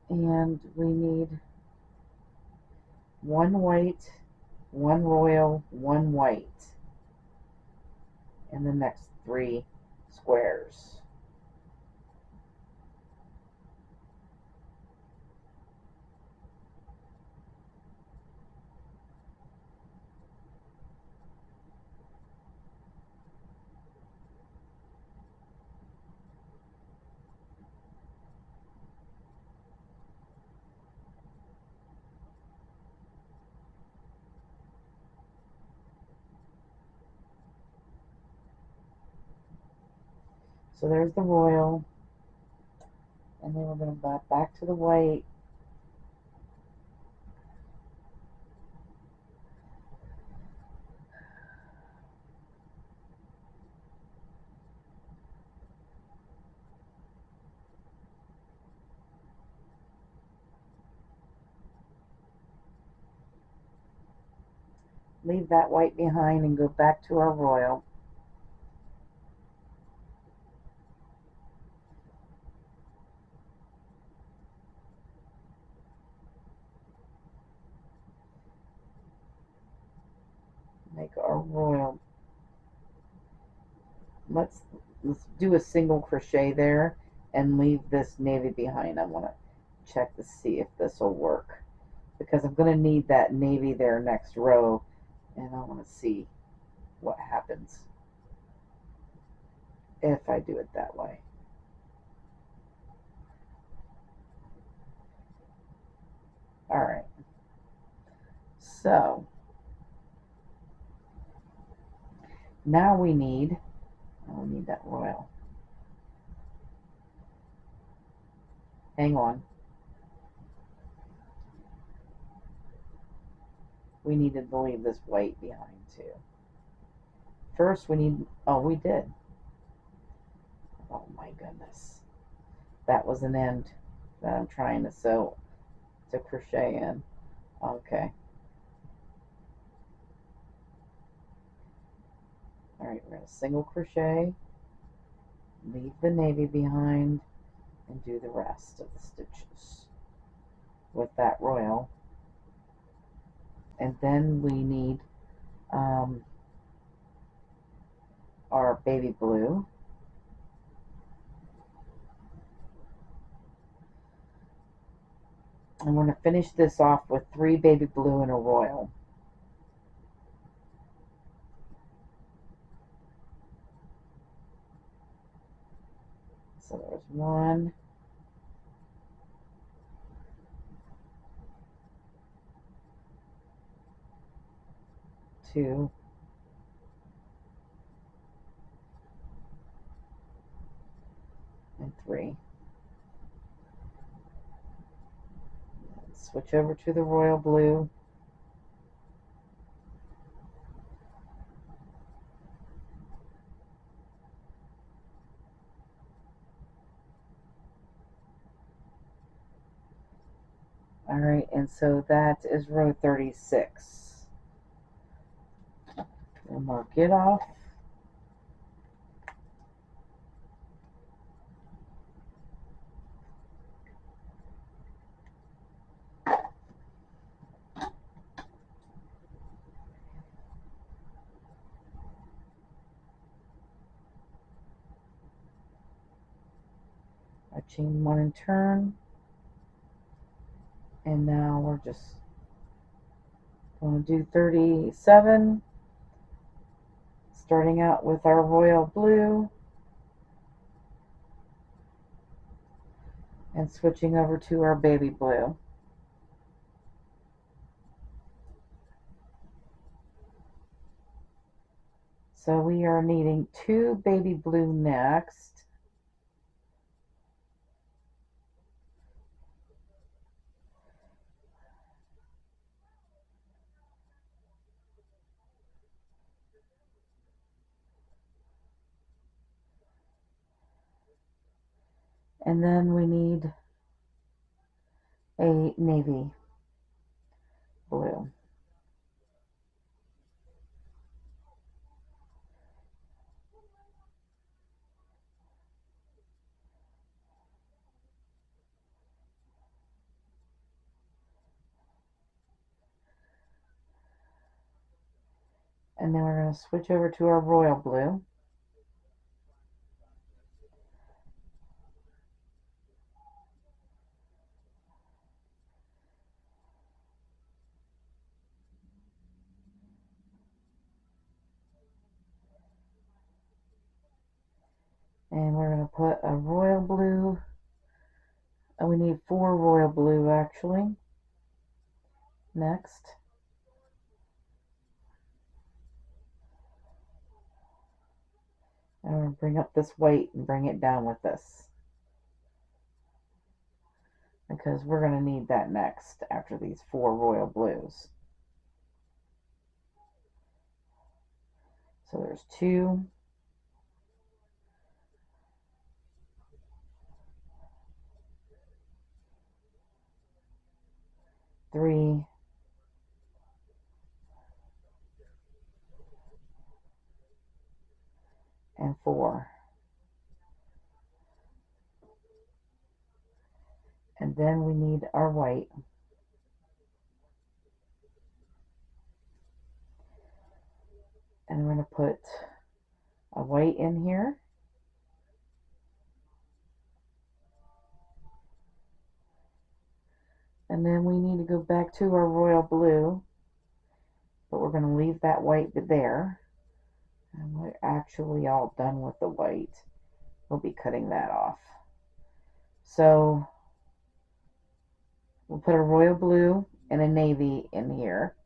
And we need 1 white, 1 royal, 1 white in the next 3 squares. So there's the royal, and then we're going to back to the white. Leave that white behind and go back to our royal. Make our royal. Let's do a single crochet there and leave this navy behind. I want to check to see if this will work, because I'm going to need that navy there next row, and I want to see what happens if I do it that way. Alright, so now we need that royal. Hang on. We needed to leave this white behind too. First we need, oh, we did. Oh my goodness. That was an end that I'm trying to crochet in. Okay. Alright, we're going to single crochet, leave the navy behind, and do the rest of the stitches with that royal. And then we need our baby blue. And we're going to finish this off with 3 baby blue and a royal. So there's 1, 2, and 3. Switch over to the royal blue. Alright, and so that is row 36. We'll mark it off. I chain 1 and turn. And now we're just going to do 37, starting out with our royal blue and switching over to our baby blue. So we are needing 2 baby blue next. And then we need a navy blue. And then we're going to switch over to our royal blue. And we're going to put a royal blue. And we need 4 royal blue actually. Next. I'm going to bring up this white and bring it down with this, because we're going to need that next after these 4 royal blues. So there's 2, 3, and 4. And then we need our white. And we're going to put a white in here. And then we need to go back to our royal blue, but we're going to leave that white there. And we're actually all done with the white. We'll be cutting that off. So we'll put a royal blue and a navy in here.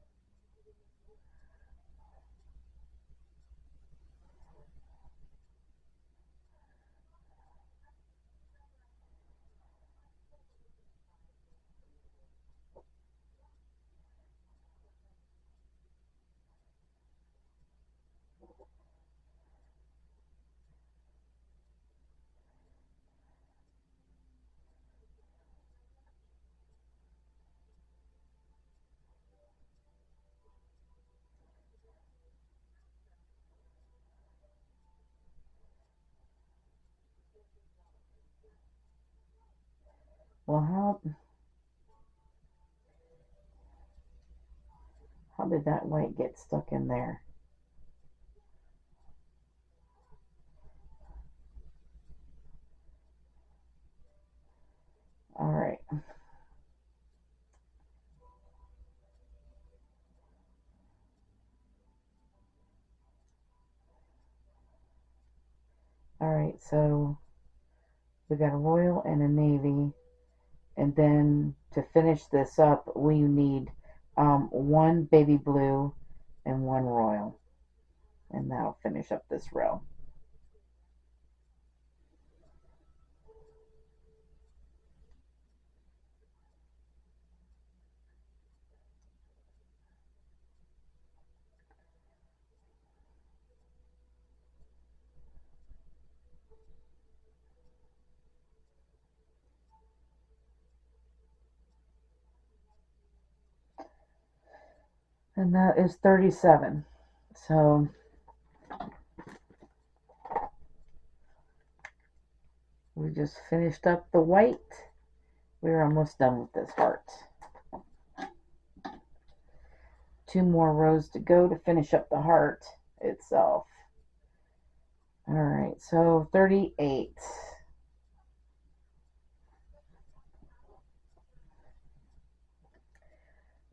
Well, how did that white get stuck in there? All right. All right, so we got a royal and a navy, and then to finish this up, we need 1 baby blue and 1 royal, and that'll finish up this row. And that is 37. So we just finished up the white. We're almost done with this heart. 2 more rows to go to finish up the heart itself. All right, so 38.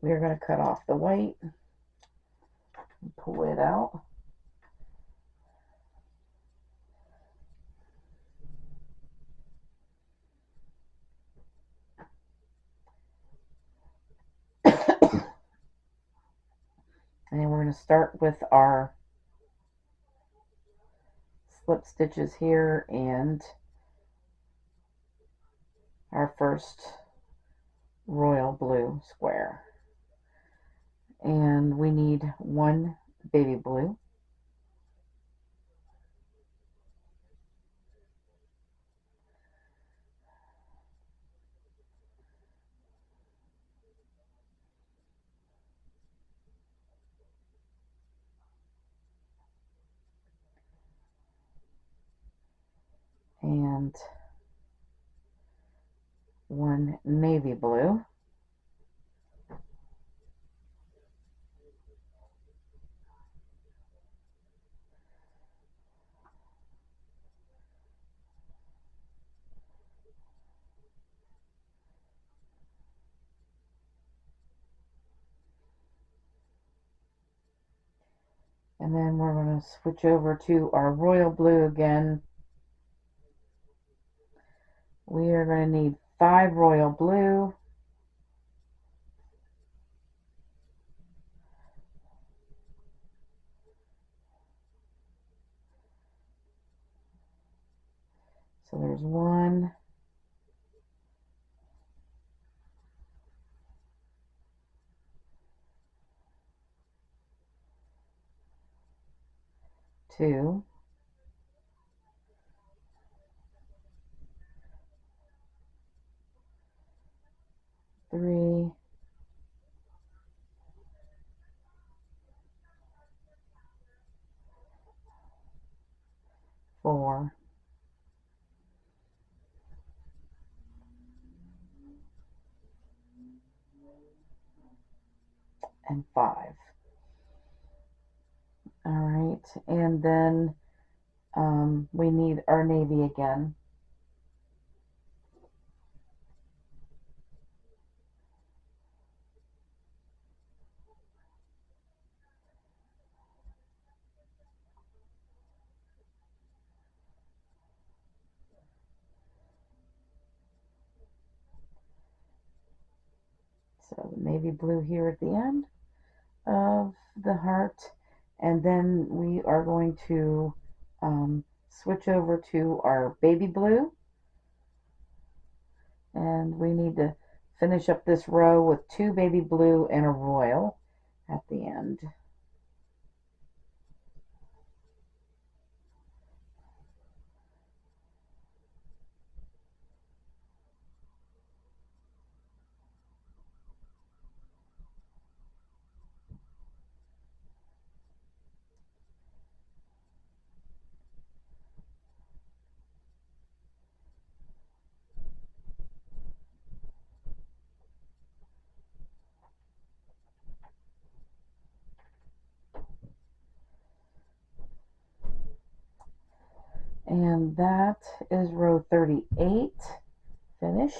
We're going to cut off the white and pull it out. And we're going to start with our slip stitches here and our first royal blue square. And we need 1 baby blue. And 1 navy blue. And then we're going to switch over to our royal blue again. We are going to need 5 royal blue. So there's 1, 2, 3, 4, and 5. All right, and then we need our navy again. So navy blue here at the end of the heart, and then we are going to switch over to our baby blue, and we need to finish up this row with 2 baby blue and a royal at the end. And that is row 38 finished.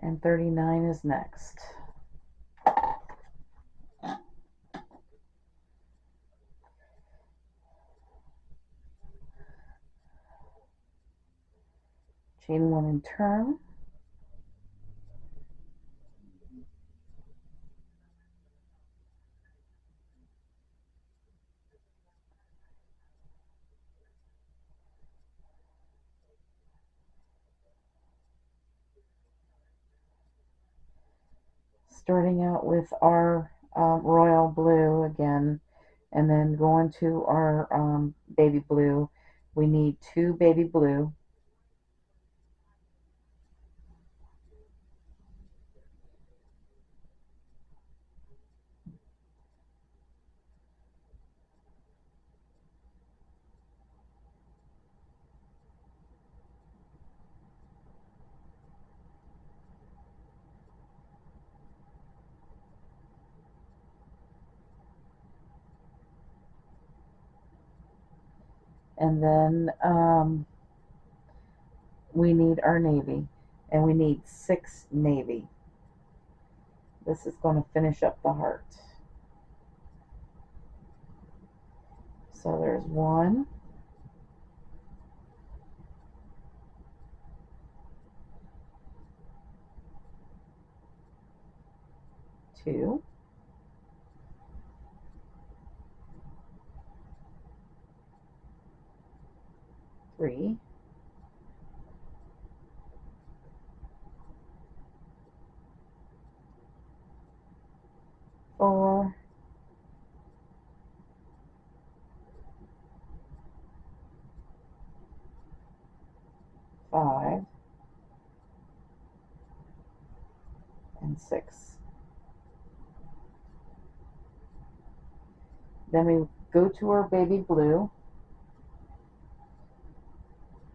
And 39 is next. Chain 1 and turn. Starting out with our royal blue again, and then going to our baby blue. We need 2 baby blue, and then we need our navy, and we need 6 navy. This is going to finish up the heart. So there's 1, 2, 3, 4, 5, and 6. Then we go to our baby blue,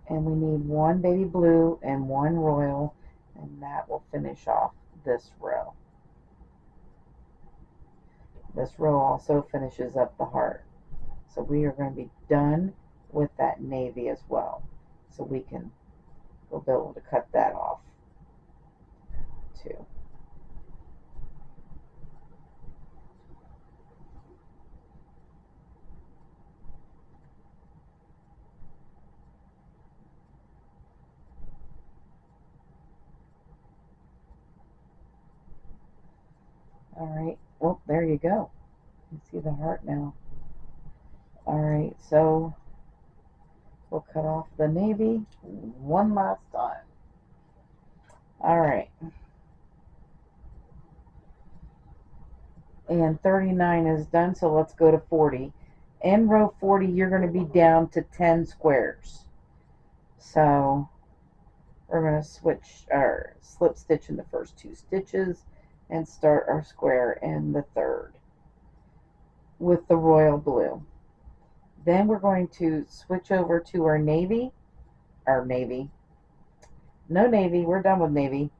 and we need 1 baby blue and 1 royal, and that will finish off this row. This row also finishes up the heart. So we are going to be done with that navy as well. So we'll be able to cut that off too. All right, well, there you go. You see the heart now. Alright, so we'll cut off the navy one last time. Alright. And 39 is done, so let's go to 40. In row 40, you're going to be down to 10 squares. So we're going to switch our slip stitch in the first 2 stitches and start our square in the third with the royal blue. Then we're going to switch over to our navy, no navy, we're done with navy,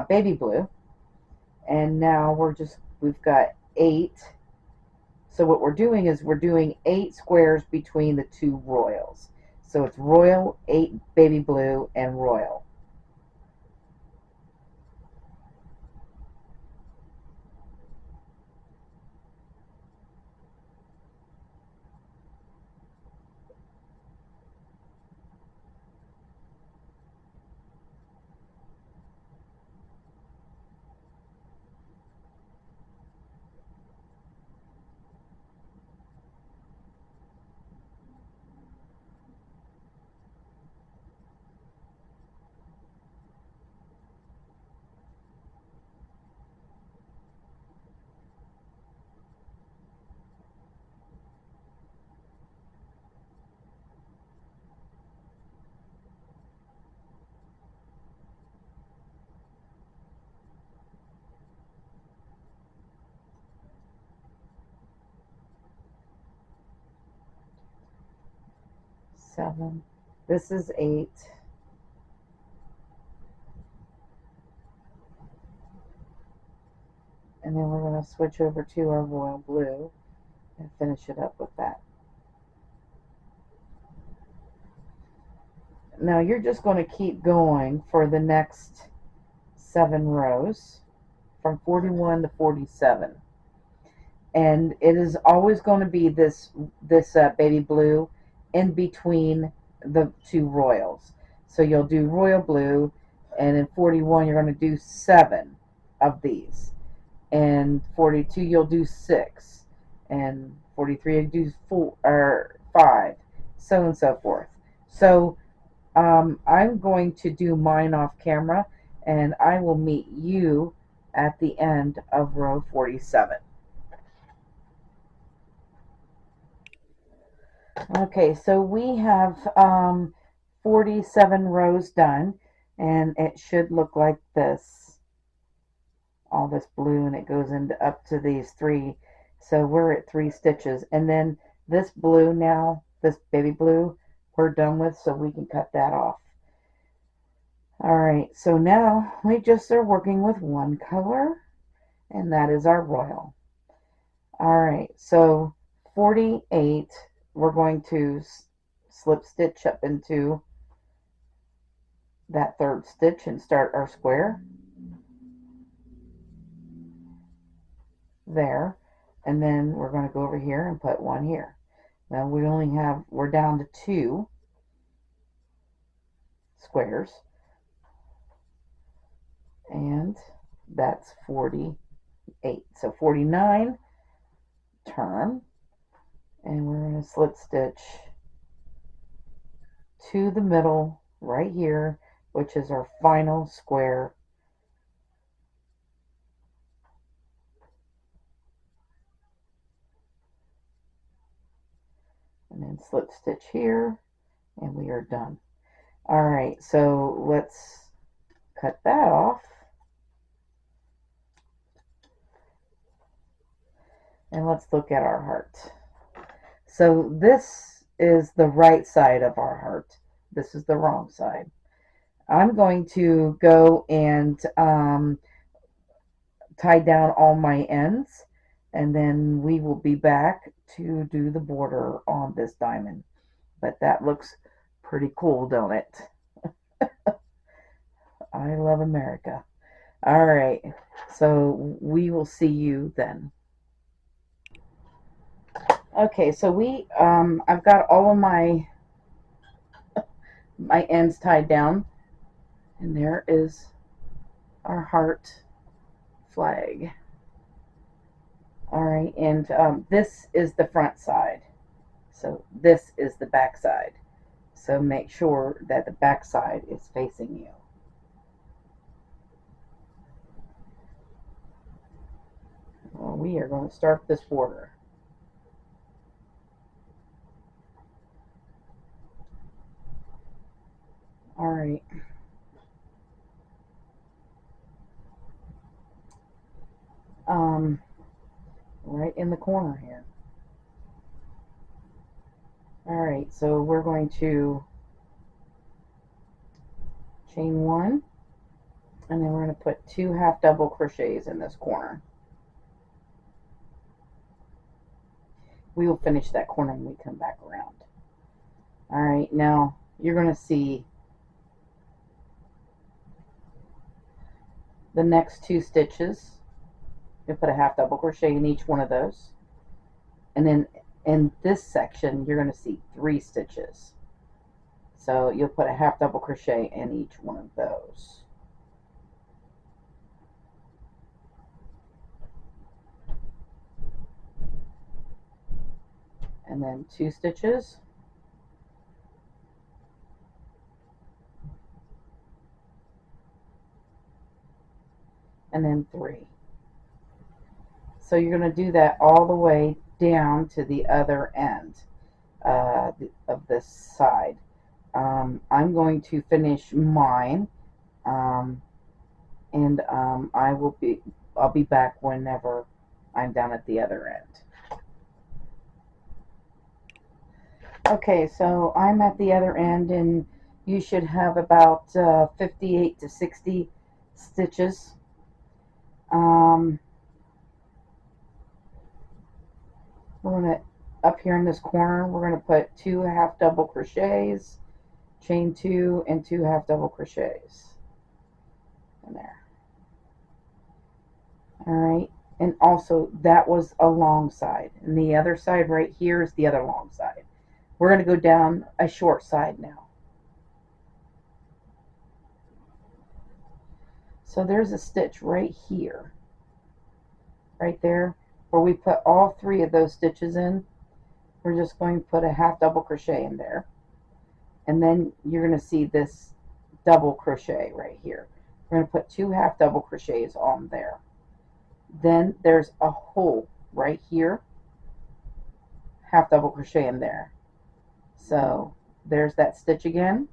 baby blue. And now we've got 8. So what we're doing is we're doing 8 squares between the 2 royals. So it's royal, 8 baby blue, and royal. Seven. This is 8. And then we're going to switch over to our royal blue and finish it up with that. Now you're just going to keep going for the next 7 rows from 41 to 47. And it is always going to be this baby blue in between the 2 royals. So you'll do royal blue, and in 41 you're going to do 7 of these. And 42 you'll do 6, and 43 you'll do 4 or 5, so on and so forth. So I'm going to do mine off camera, and I will meet you at the end of row 47. Okay, so we have 47 rows done, and it should look like this. All this blue, and it goes into up to these 3. So we're at 3 stitches, and then this blue now, this baby blue, we're done with, so we can cut that off. Alright, so now we just are working with one color, and that is our royal. Alright, so 48, we're going to slip stitch up into that 3rd stitch and start our square there, and then we're going to go over here and put 1 here. Now we're down to 2 squares, and that's 48. So 49, turn, and we're going to slip stitch to the middle right here, which is our final square. And then slip stitch here, and we are done. Alright, so let's cut that off. And let's look at our heart. So this is the right side of our heart. This is the wrong side. I'm going to go and tie down all my ends, and then we will be back to do the border on this diamond. But that looks pretty cool, don't it? I love America. All right, so we will see you then. Okay, so I've got all of my ends tied down, and there is our heart flag. All right, and this is the front side. So this is the back side. So make sure that the back side is facing you. Well, we are going to start this border. All right. Right in the corner here. All right, so we're going to chain one, and then we're going to put 2 half double crochets in this corner. We will finish that corner when we come back around. All right, now you're going to see the next 2 stitches. You'll put a half double crochet in each one of those, and then in this section you're going to see 3 stitches. So you'll put a half double crochet in each one of those. And then 2 stitches. And then 3. So you're going to do that all the way down to the other end of this side. I'm going to finish mine, and I'll be back whenever I'm down at the other end. Okay, so I'm at the other end, and you should have about 58 to 60 stitches. We're going to, up here in this corner, we're going to put 2 half double crochets, chain 2, and 2 half double crochets in there. Alright, and also that was a long side, and the other side right here is the other long side. We're going to go down a short side now. So there's a stitch right here, right there, where we put all 3 of those stitches in. We're just going to put a half double crochet in there, and then you're going to see this double crochet right here. We're going to put 2 half double crochets on there. Then there's a hole right here, half double crochet in there. So there's that stitch again,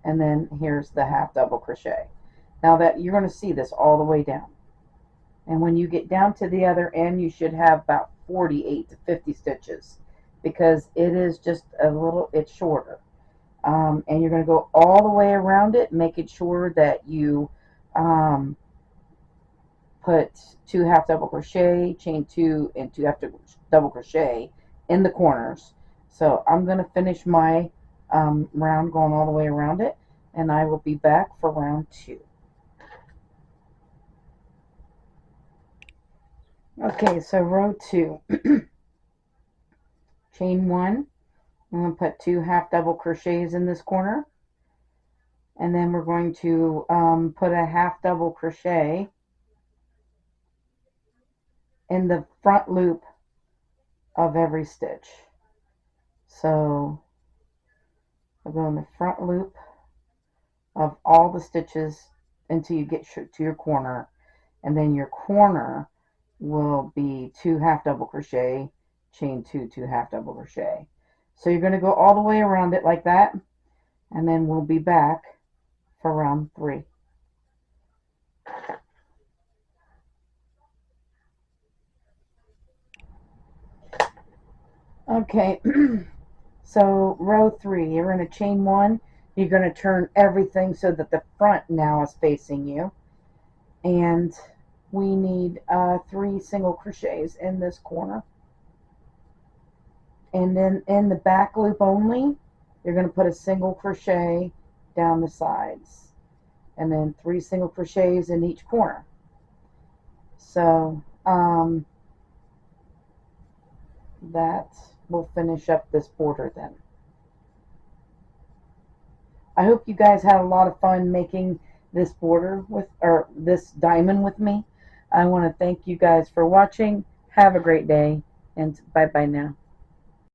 and then here's the half double crochet. Now that you're going to see this all the way down, and when you get down to the other end, you should have about 48 to 50 stitches, because it is just a little, it's shorter. And you're going to go all the way around it, making sure that you put 2 half double crochet, chain 2, and 2 half double crochet in the corners. So I'm going to finish my round going all the way around it, and I will be back for round 2. Okay, so row 2, chain 1, I'm going to put 2 half double crochets in this corner, and then we're going to put a half double crochet in the front loop of every stitch. So we'll go in the front loop of all the stitches until you get to your corner, and then your corner will be 2 half double crochet, chain 2, 2 half double crochet. So you're going to go all the way around it like that, and then we'll be back for round 3. Okay, so row 3, you're going to chain 1. You're going to turn everything so that the front now is facing you, and we need 3 single crochets in this corner. And then in the back loop only, you're going to put a single crochet down the sides, and then 3 single crochets in each corner. So that will finish up this border then. I hope you guys had a lot of fun making this border with, or this diamond with me. I want to thank you guys for watching. Have a great day, and bye bye now.